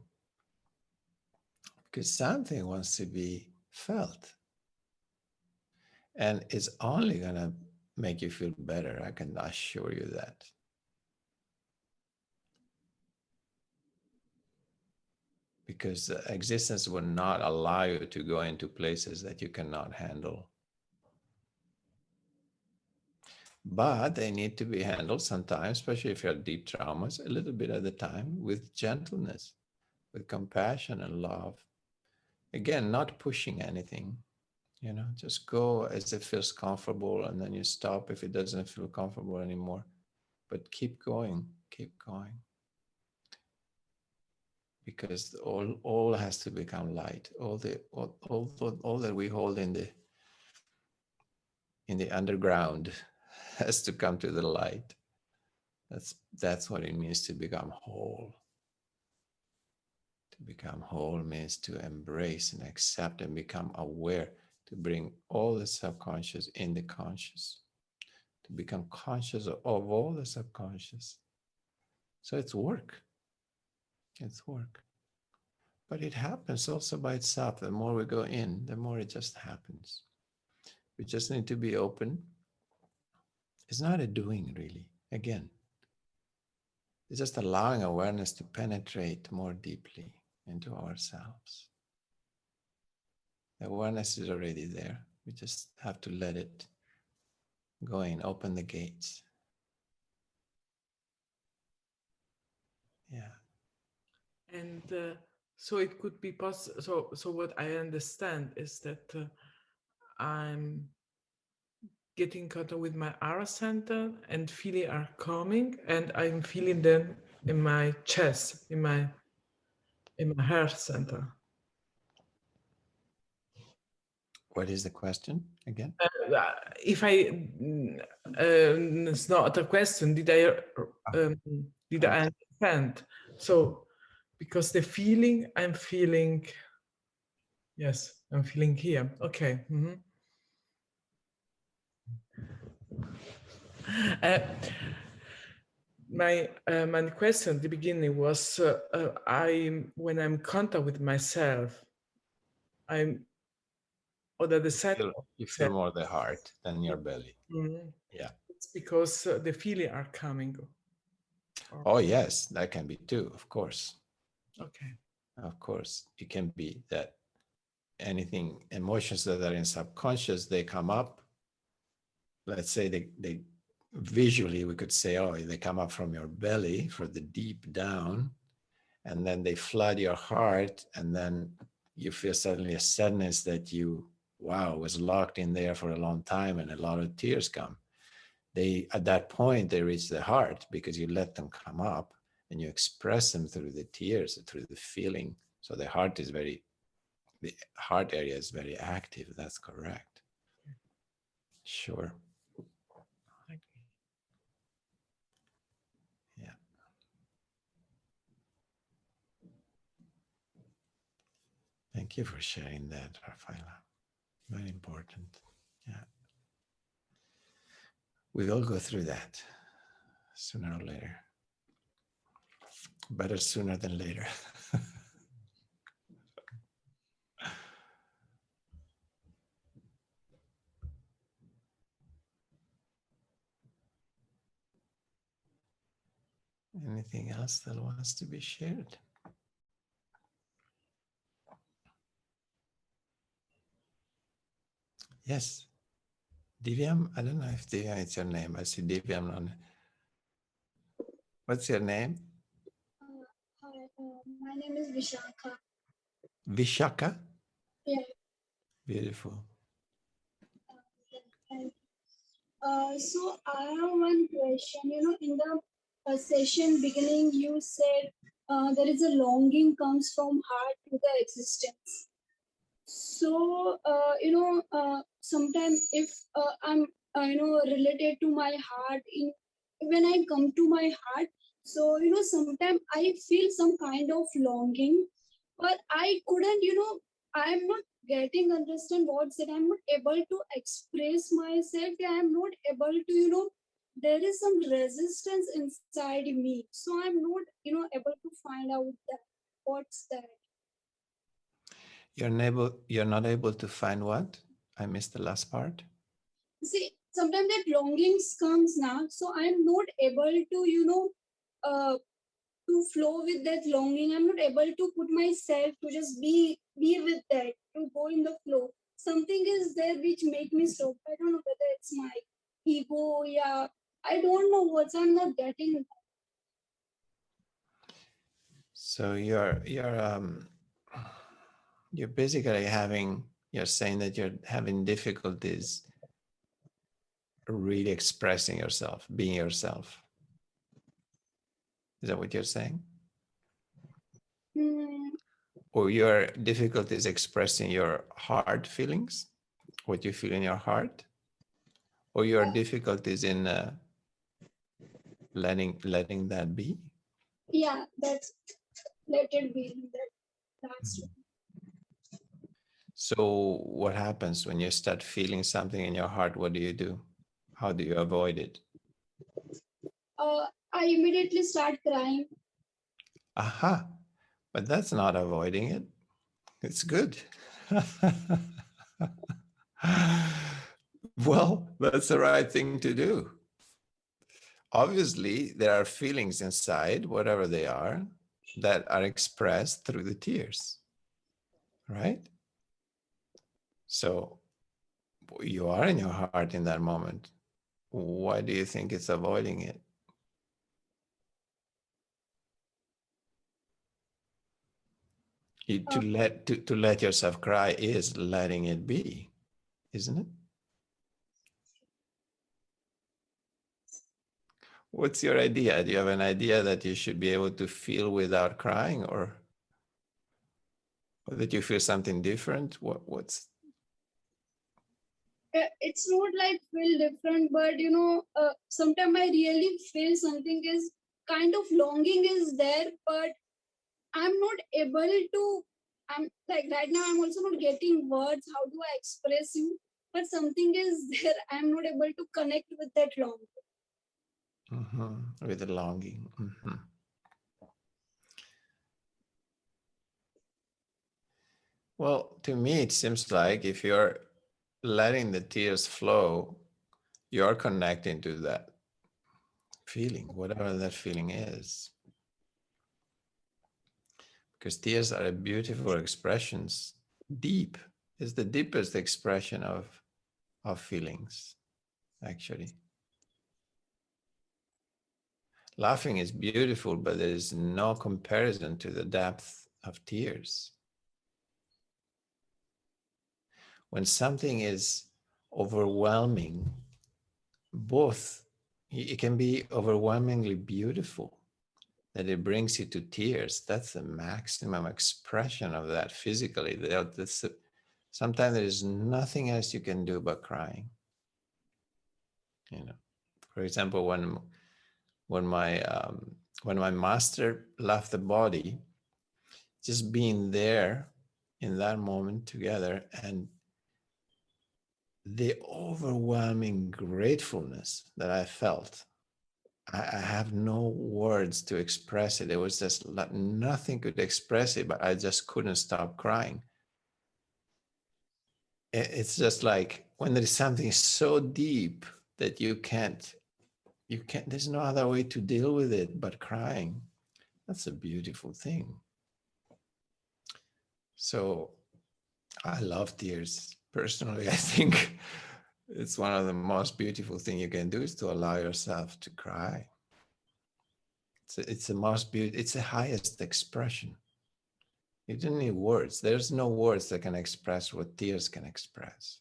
Because something wants to be felt. And it's only going to make you feel better. I can assure you that. Because existence will not allow you to go into places that you cannot handle. But they need to be handled sometimes, especially if you have deep traumas, a little bit at a time, with gentleness, with compassion and love. Again, not pushing anything, just go as it feels comfortable, and then you stop if it doesn't feel comfortable anymore. But keep going, because all has to become light. All that we hold in the underground has to come to the light. That's what it means to become whole. To become whole means to embrace and accept and become aware, to bring all the subconscious in the conscious, to become conscious of all the subconscious. So it's work. It's work. But it happens also by itself. The more we go in, the more it just happens. We just need to be open. It's not a doing, really. Again, it's just allowing awareness to penetrate more deeply into ourselves. The awareness is already there. We just have to let it go in, open the gates. Yeah. And so it could be possible. So what I understand is that I'm getting in contact with my aura center, and feeling are coming, and I'm feeling them in my chest, in my heart center. What is the question again? If I, it's not a question. Did I understand? So, because the feeling I'm feeling, yes, I'm feeling here. Okay. Mm-hmm. My question at the beginning was, when I'm in contact with myself, You feel more the heart than your belly. Mm-hmm. Yeah. It's because the feelings are coming. Oh, yes, that can be too, of course. Okay. Of course, it can be that anything, emotions that are in subconscious, they come up. Let's say they visually, we could say, oh, they come up from your belly, for the deep down, and then they flood your heart, and then you feel suddenly a sadness that was locked in there for a long time, and a lot of tears come. At that point, they reach the heart because you let them come up and you express them through the tears, through the feeling. So the heart area is very active. That's correct. Sure. Thank you. Yeah. Thank you for sharing that, Rafaela. Very important. Yeah. We all go through that sooner or later. Better sooner than later. Anything else that wants to be shared? Yes. Divyam, I don't know if Divyam is your name. I see Divyam on. What's your name? Hi, my name is Vishakha. Vishaka? Yeah. Beautiful. So I have one question. In the session beginning, you said there is a longing comes from heart to the existence. So sometimes if I'm related to my heart, when I come to my heart, so sometimes I feel some kind of longing, but I couldn't, I'm not getting understand what's it. I'm not able to express myself. I'm not able to there is some resistance inside me. So I'm not, able to find out that what's that. You're not able to find what? I missed the last part. See, sometimes that longings comes now, so I'm not able to, to flow with that longing. I'm not able to put myself to just be with that, to go in the flow. Something is there which make me stop. I don't know whether it's my ego, yeah. I don't know what I'm not getting. So you're basically you're saying that you're having difficulties really expressing yourself, being yourself. Is that what you're saying? Or your difficulties expressing your heart feelings, what you feel in your heart? Or your difficulties in letting that be? Yeah, that's let it be. That's So what happens when you start feeling something in your heart? What do you do? How do you avoid it? I immediately start crying. Aha, but that's not avoiding it. It's good. Well, that's the right thing to do. Obviously, there are feelings inside, whatever they are, that are expressed through the tears, right? So you are in your heart in that moment. Why do you think it's avoiding it? To let yourself cry is letting it be, isn't it? What's your idea? Do you have an idea that you should be able to feel without crying, or that you feel something different? What's It's not like feel different, but sometimes I really feel something is kind of longing is there, but I'm not able to. I'm like right now I'm also not getting words. How do I express you? But something is there. I'm not able to connect with that longing. With the longing? Well, to me, it seems like if you're letting the tears flow, you're connecting to that feeling, whatever that feeling is. Because tears are beautiful expressions. Deep is the deepest expression of feelings, actually. Laughing is beautiful, but there is no comparison to the depth of tears. When something is overwhelming, it can be overwhelmingly beautiful, that it brings you to tears. That's the maximum expression of that physically. Sometimes there is nothing else you can do but crying. For example, when my master left the body, just being there in that moment together, and the overwhelming gratefulness that I felt, I have no words to express it. It was just like nothing could express it, but I just couldn't stop crying. It's just like when there is something so deep that you can't, there's no other way to deal with it but crying. That's a beautiful thing. So I love tears. Personally, I think it's one of the most beautiful things you can do is to allow yourself to cry. It's the most beautiful, it's the highest expression. You don't need words. There's no words that can express what tears can express.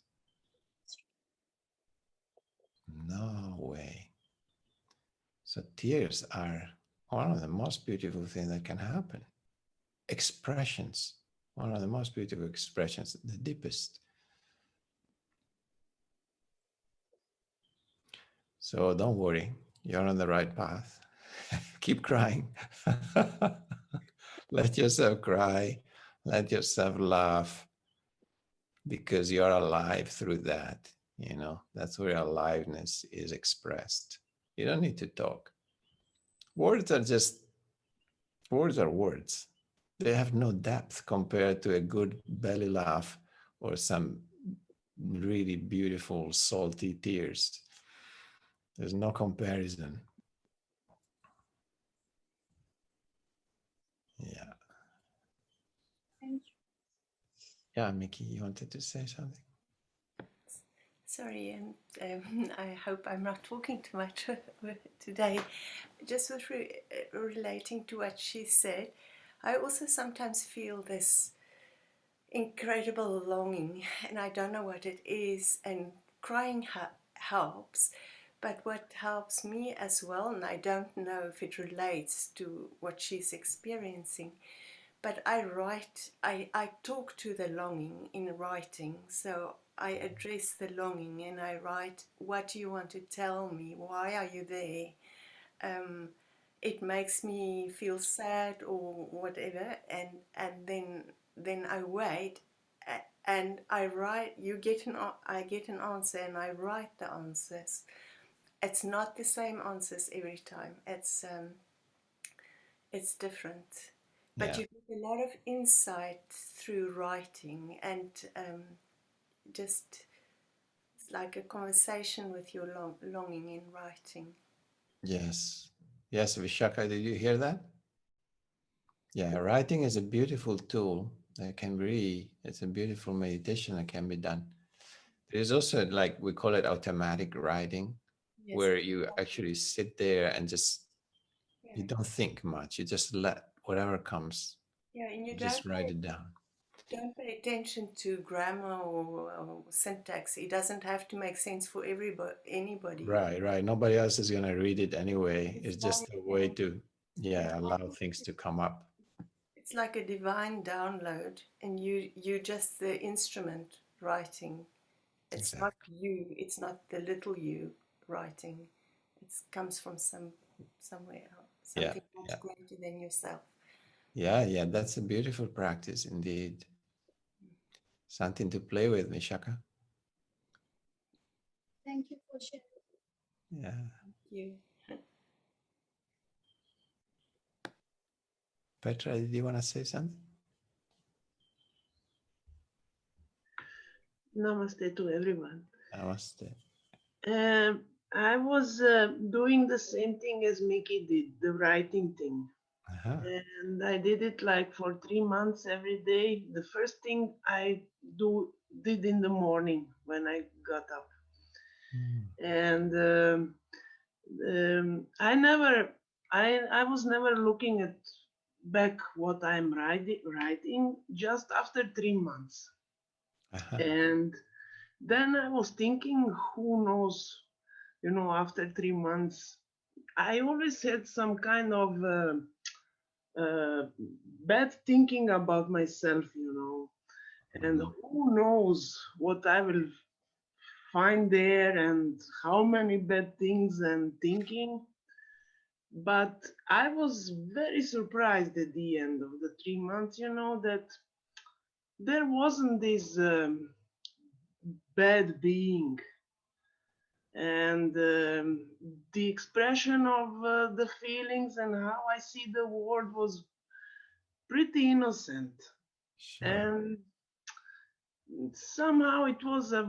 No way. So tears are one of the most beautiful things that can happen. Expressions, one of the most beautiful expressions, the deepest. So don't worry, you're on the right path. Keep crying. Let yourself cry. Let yourself laugh, because you're alive through that. That's where aliveness is expressed. You don't need to talk. Words are just words are words. They have no depth compared to a good belly laugh or some really beautiful salty tears. There's no comparison. Yeah. Thank you. Yeah, Mickey, you wanted to say something? Sorry, and I hope I'm not talking too much today. Just with relating to what she said, I also sometimes feel this incredible longing, and I don't know what it is, and crying helps. But what helps me as well, and I don't know if it relates to what she's experiencing, but I talk to the longing in writing. So I address the longing and I write, what do you want to tell me? Why are you there? It makes me feel sad or whatever, and then I wait, and I write. I get an answer, and I write the answers. It's not the same answers every time. It's different, but Yeah. you get a lot of insight through writing, and just it's like a conversation with your longing in writing. Yes. Yes, Vishaka, did you hear that? Yeah, writing is a beautiful tool that can be, it's a beautiful meditation that can be done. There's also, like, we call it automatic writing, Yes. where you actually sit there and just, you Yeah. don't think much. You just let whatever comes, Yeah, and you you just write it down. don't pay attention to grammar or syntax. It doesn't have to make sense for anybody. Right, right. Nobody else is going to read it anyway. It's just a way to, Yeah, yeah, allow things to come up. it's like a divine download, and you just the instrument writing. It's not Exactly. you. It's not the little you writing. It comes from somewhere else, Yeah, something much yeah. greater than yourself. Yeah, yeah. That's a beautiful practice indeed. Something to play with, Mishaka. Thank you for sharing. Yeah. Thank you. Petra, did you want to say something? Namaste to everyone. Namaste. I was doing the same thing as Mickey did, the writing thing. Uh-huh. And I did it like for 3 months every day. The first thing I did in the morning when I got up. And I was never looking at back what I'm writing just after 3 months. Uh-huh. And then I was thinking, who knows, after 3 months, I always had some kind of bad thinking about myself, and who knows what I will find there and how many bad things and thinking. But I was very surprised at the end of the 3 months, that there wasn't this bad being. And the expression of the feelings and how I see the world was pretty innocent. Sure. And somehow it was a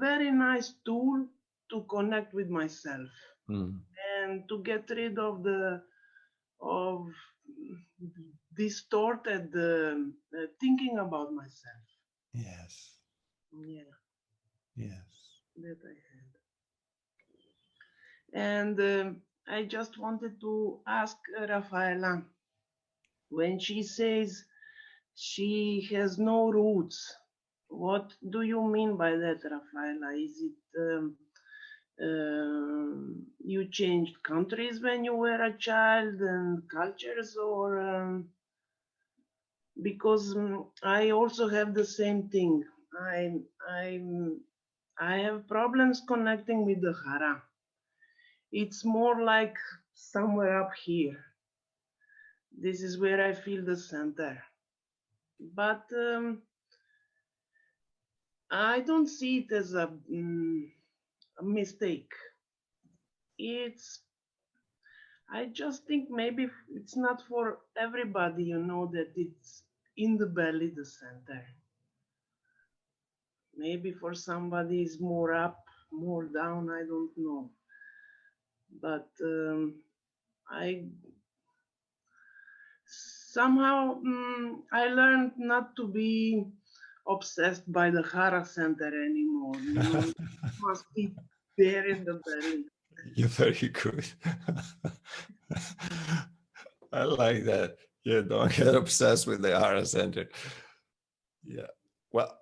very nice tool to connect with myself and to get rid of the of distorted thinking about myself. Yes. Yeah, Yes. that I had. And I just wanted to ask Rafaela, when she says she has no roots, what do you mean by that, Rafaela? Is it you changed countries when you were a child and cultures, or because I also have the same thing. I I have problems connecting with the hara. It's more like somewhere up here. This is where I feel the center. But I don't see it as a mistake. It's I just think maybe it's not for everybody, you know, that it's in the belly, the center. Maybe for somebody is more up, more down, I don't know. But I somehow I learned not to be obsessed by the Hara center anymore. You know, it must be there in the belly. You're very good. I like that. Yeah, don't get obsessed with the Hara center. Yeah. Well,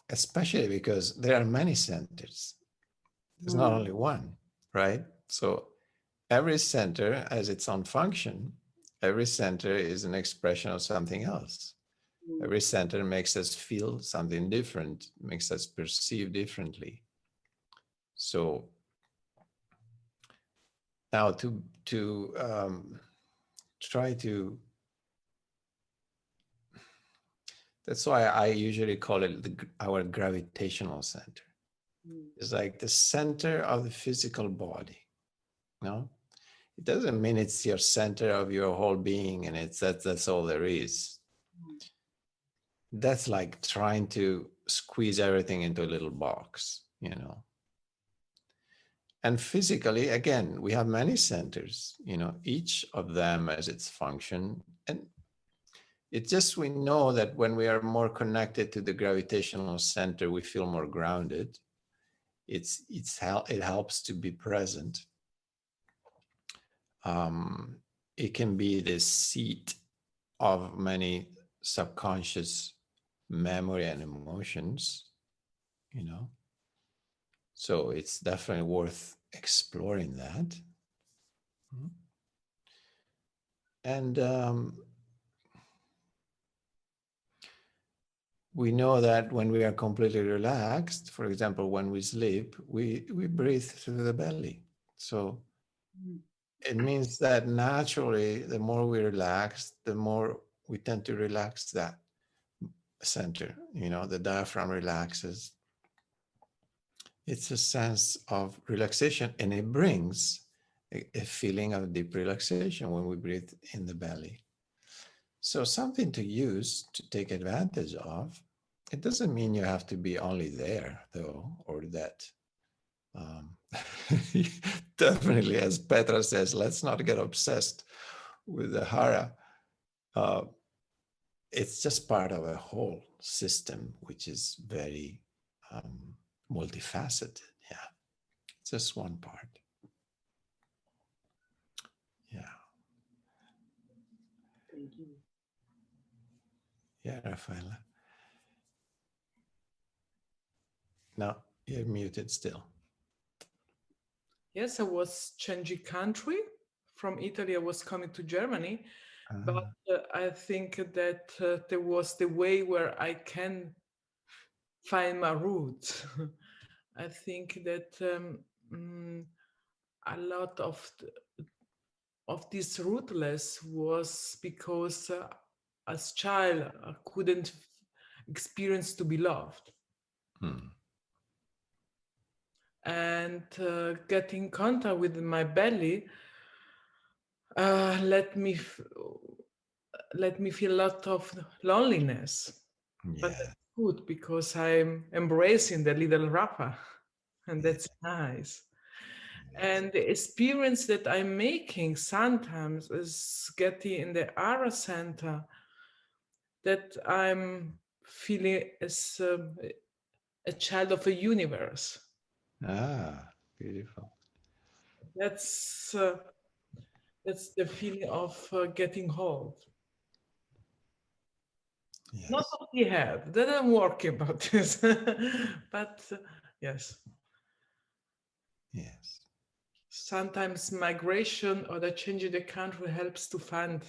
especially because there are many centers. There's not only one, right? So every center has its own function. Every center is an expression of something else. Every center makes us feel something different, makes us perceive differently. So now to try to, that's why I usually call it our gravitational center. It's like the center of the physical body. No, it doesn't mean it's your center of your whole being and that's all there is. That's like trying to squeeze everything into a little box, you know. And physically, again, we have many centers, you know, each of them has its function. And it's just, we know that when we are more connected to the gravitational center, we feel more grounded. It helps to be present. It can be the seat of many subconscious memory and emotions, you know. So it's definitely worth exploring that. And we know that when we are completely relaxed, for example, when we sleep, we breathe through the belly. So it means that naturally, the more we relax, the more we tend to relax that center. You know, the diaphragm relaxes. It's a sense of relaxation, and it brings a feeling of deep relaxation when we breathe in the belly. So something to use to take advantage of. It doesn't mean you have to be only there, though, or that. Definitely, as Petra says, let's not get obsessed with the hara. It's just part of a whole system, which is very multifaceted. Yeah, it's just one part. Yeah. Thank you. Yeah, Rafaela. No, you're muted still. Yes, I was changing country. From Italy, I was coming to Germany. But I think that there was the way where I can find my roots. I think that a lot of this rootless was because as child I couldn't experience to be loved. And get in contact with my belly let me feel a lot of loneliness. Yeah. But that's good because I'm embracing the little Rafa, and that's nice. And the experience that I'm making sometimes is getting in the Ara Center, that I'm feeling as a child of a universe. Beautiful. That's the feeling of getting hold. Yes. Not what we have. That I'm working about this, but yes. Yes. Sometimes migration or the change in the country helps to find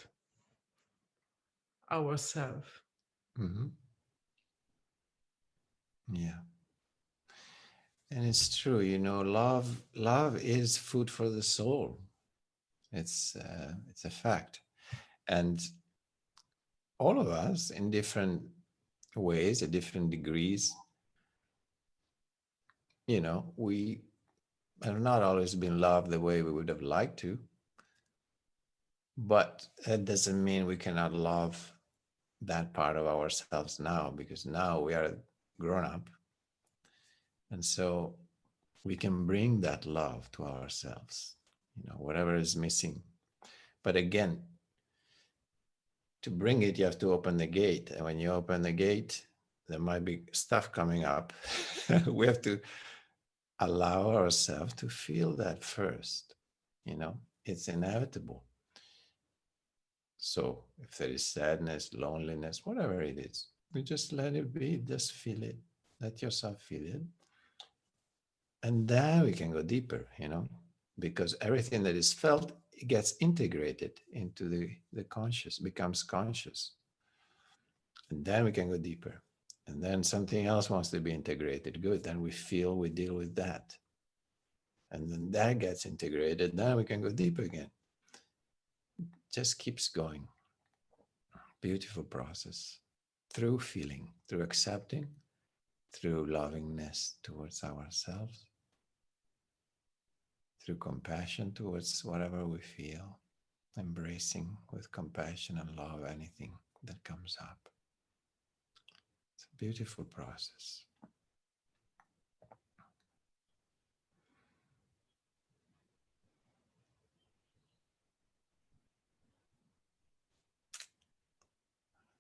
ourselves. Mm-hmm. Yeah. And it's true, you know, love is food for the soul. It's a fact. And all of us in different ways, at different degrees, you know, we have not always been loved the way we would have liked to. But that doesn't mean we cannot love that part of ourselves now, because now we are grown up. And so we can bring that love to ourselves, whatever is missing. But again, to bring it, you have to open the gate. And when you open the gate, there might be stuff coming up. We have to allow ourselves to feel that first. It's inevitable. So if there is sadness, loneliness, whatever it is, we just let it be, just feel it. Let yourself feel it. And then we can go deeper, because everything that is felt, it gets integrated into the conscious, becomes conscious. And then we can go deeper. And then something else wants to be integrated. Good. Then we feel, we deal with that. And then that gets integrated. Then we can go deeper again. Just keeps going. Beautiful process. Through feeling, through accepting, through lovingness towards ourselves, through compassion towards whatever we feel, embracing with compassion and love anything that comes up. It's a beautiful process.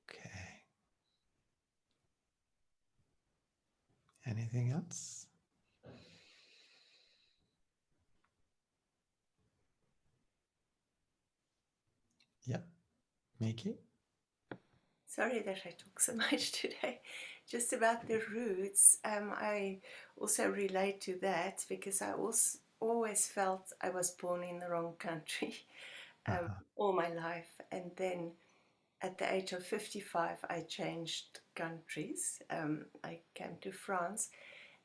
Okay. Anything else? Yeah, Miki? Sorry that I talk so much today. Just about the roots, I also relate to that because I also always felt I was born in the wrong country all my life. And then at the age of 55, I changed countries. I came to France.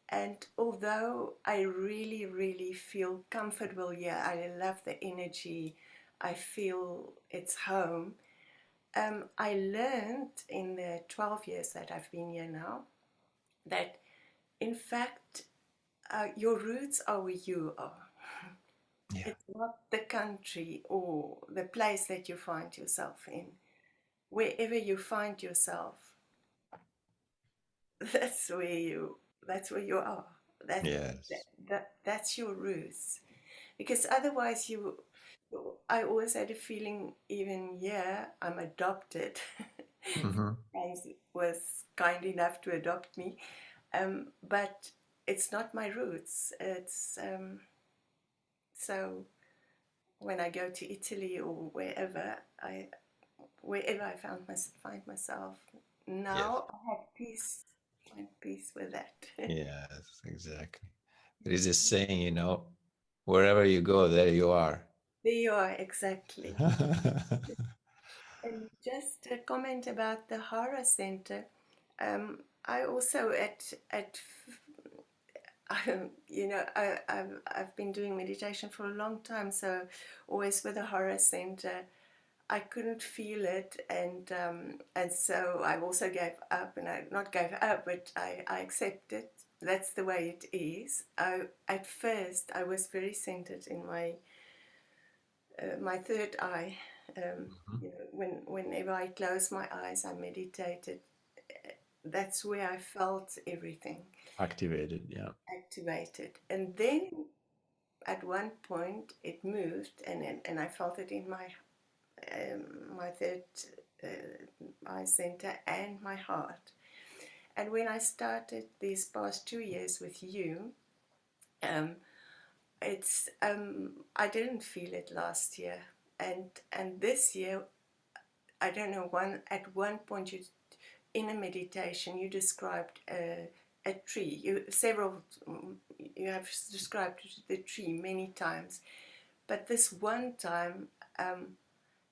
And although I really, really feel comfortable here, I love the energy, I feel it's home. I learned in the 12 years that I've been here now that, in fact, your roots are where you are. Yeah. It's not the country or the place that you find yourself in. Wherever you find yourself, that's where you are. Yes. That's your roots. Because otherwise, I always had a feeling, even here, I'm adopted. Mm-hmm. Friends was kind enough to adopt me, but it's not my roots. It's so when I go to Italy or wherever I find myself Yes. now, I have peace. Find peace with that. Yes, exactly. There is a saying, wherever you go, there you are. There you are, exactly. And just a comment about the Hara Center. I also I've been doing meditation for a long time, so always with the Hara Center, I couldn't feel it, and so I also gave up, and I not gave up, but I accepted. That's the way it is. At first, I was very centered in my third eye. Whenever I closed my eyes, I meditated. That's where I felt everything Activated, yeah. activated, and then at one point it moved, and I felt it in my third eye center and my heart. And when I started these past 2 years with you, it's I didn't feel it last year, and this year, I don't know. At one point, in a meditation, you described a tree. You have described the tree many times, but this one time,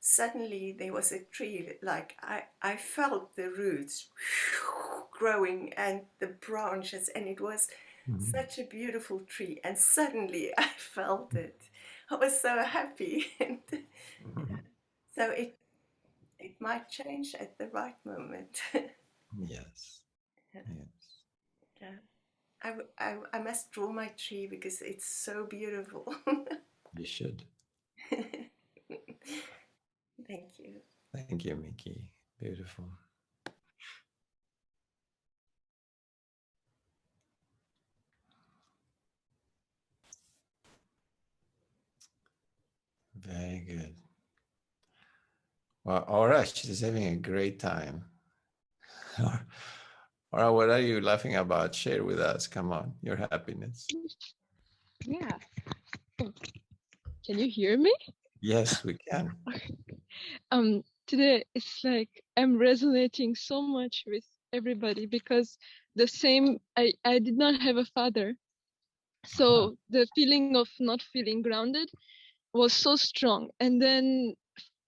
suddenly there was a tree. Like I felt the roots growing and the branches, and it was such a beautiful tree. And suddenly, I felt it. I was so happy, and so it might change at the right moment. Yes. Yes. Yeah. I must draw my tree because it's so beautiful. You should. Thank you. Thank you, Mickey. Beautiful. Very good. Well, Aura, she's having a great time. Aura, what are you laughing about? Share with us. Come on, your happiness. Yeah. Can you hear me? Yes, we can. Today it's like I'm resonating so much with everybody because the same I did not have a father. So the feeling of not feeling grounded was so strong. And then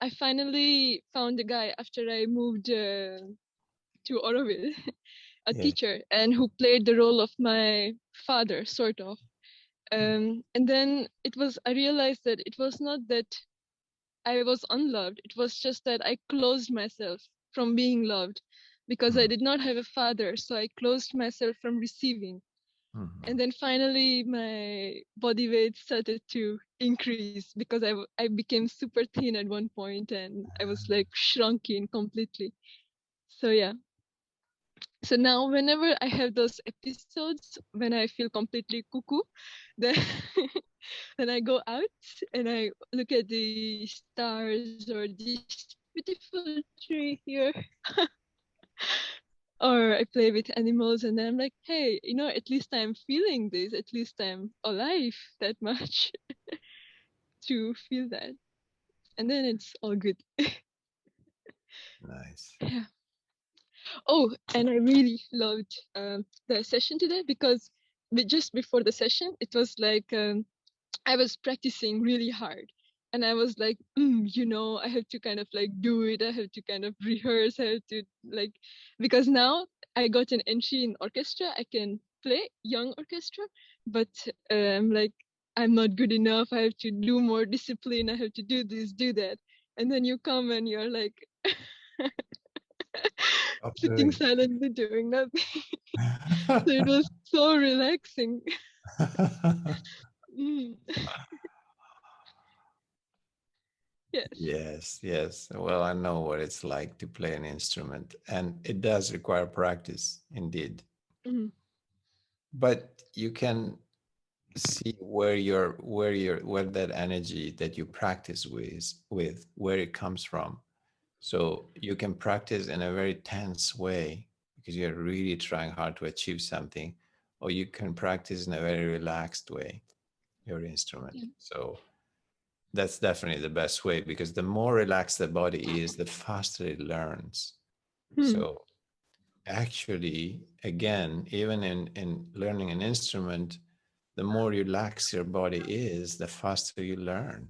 I finally found a guy after I moved to Oroville, a Yeah. teacher, and who played the role of my father, sort of. And then I realized that it was not that I was unloved. It was just that I closed myself from being loved because I did not have a father. So I closed myself from receiving. And then finally, my body weight started to increase because I became super thin at one point and I was like shrunken completely. So yeah. So now whenever I have those episodes when I feel completely cuckoo, then then I go out and I look at the stars or this beautiful tree here. Or I play with animals and then I'm like, hey, at least I'm feeling this. At least I'm alive that much to feel that. And then it's all good. Nice. Yeah. Oh, and I really loved the session today because just before the session, it was like I was practicing really hard. And I was like, I have to kind of like do it. I have to kind of rehearse. I have to like, because now I got an entry in orchestra. I can play young orchestra, but I'm like, I'm not good enough. I have to do more discipline. I have to do this, do that. And then you come and you're like sitting silently doing nothing. So it was so relaxing. Mm. Yes. Yes, yes. Well, I know what it's like to play an instrument, and it does require practice, indeed. Mm. But you can see where that energy that you practice with where it comes from. So you can practice in a very tense way because you're really trying hard to achieve something, or you can practice in a very relaxed way, your instrument. Yeah. So that's definitely the best way because the more relaxed the body is, the faster it learns. So actually, again, even in learning an instrument, the more relaxed your body is, the faster you learn.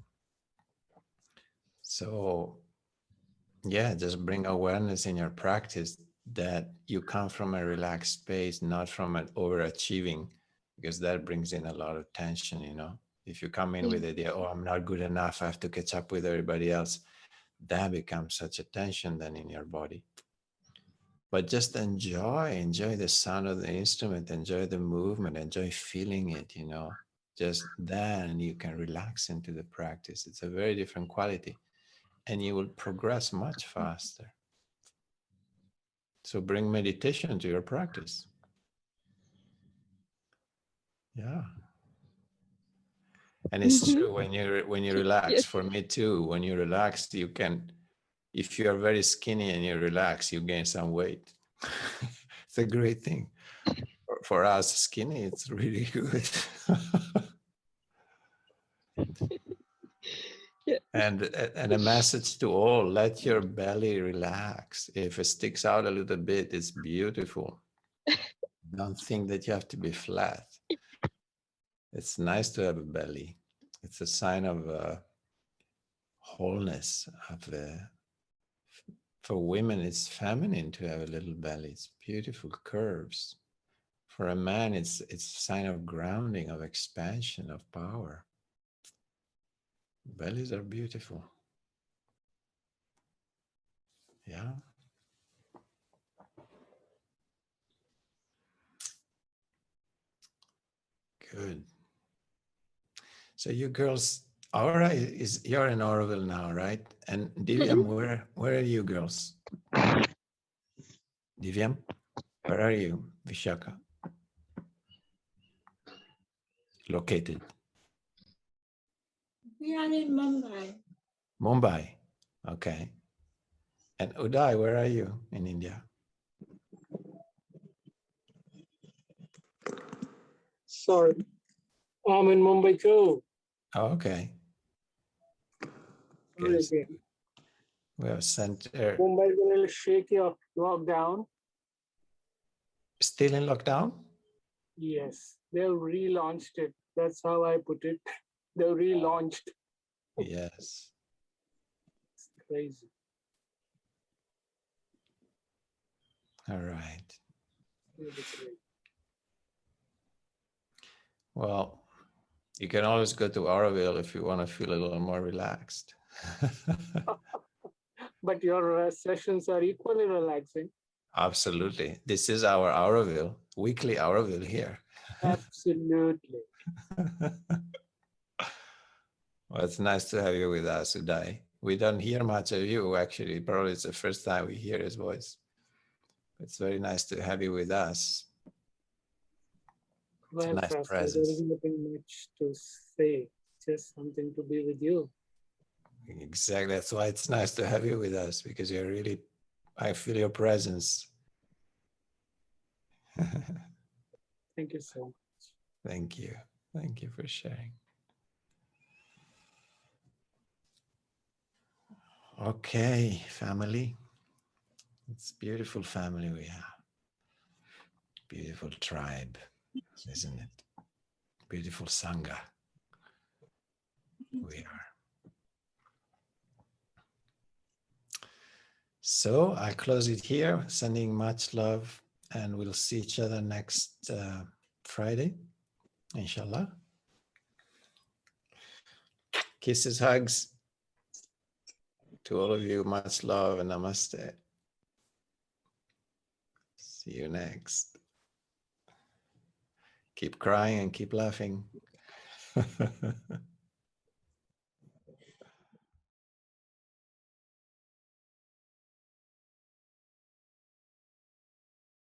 So yeah, just bring awareness in your practice that you come from a relaxed space, not from an overachieving, because that brings in a lot of tension, If you come in with the idea, oh, I'm not good enough, I have to catch up with everybody else, that becomes such a tension then in your body. But just enjoy the sound of the instrument, enjoy the movement, enjoy feeling it, Just then you can relax into the practice. It's a very different quality and you will progress much faster. So bring meditation to your practice. Yeah. And it's true when you relax, Yes. for me too, when you relax, you can, if you are very skinny and you relax, you gain some weight. It's a great thing. For us skinny, it's really good. Yeah. And a message to all, let your belly relax. If it sticks out a little bit, it's beautiful. Don't think that you have to be flat. It's nice to have a belly. It's a sign of wholeness. For women, it's feminine to have a little belly. It's beautiful curves. For a man, it's a sign of grounding, of expansion, of power. Bellies are beautiful. Yeah. Good. So you girls Aura you're in Oroville now, right? And Divyam, where are you girls? Divyam, where are you, Vishaka? Located? We are in Mumbai. Mumbai. Okay. And Uday, where are you in India? Sorry, I'm in Mumbai too. Oh, okay. Sorry Good. again. We have center. Mumbai is a little shaky of lockdown. Still in lockdown? Yes, they've relaunched it. That's how I put it. They've relaunched. Yes. It's crazy. All right. Really great. Well, you can always go to Oroville if you want to feel a little more relaxed. But your sessions are equally relaxing. Absolutely. This is our Oroville, weekly Oroville here. Absolutely. Well, it's nice to have you with us, Uday. We don't hear much of you, actually. Probably it's the first time we hear his voice. It's very nice to have you with us. It's a Well, nice Pastor, there presence. is nothing much to say. Just something to be with you. Exactly. That's why it's nice to have you with us, because you're really, I feel your presence. Thank you so much. Thank you. Thank you for sharing. Okay, family. It's beautiful family we have. Beautiful tribe, isn't it? Beautiful Sangha we are. So I close it here, sending much love, and we'll see each other next Friday, inshallah. Kisses, hugs to all of you. Much love and namaste. See you next. Keep crying and keep laughing.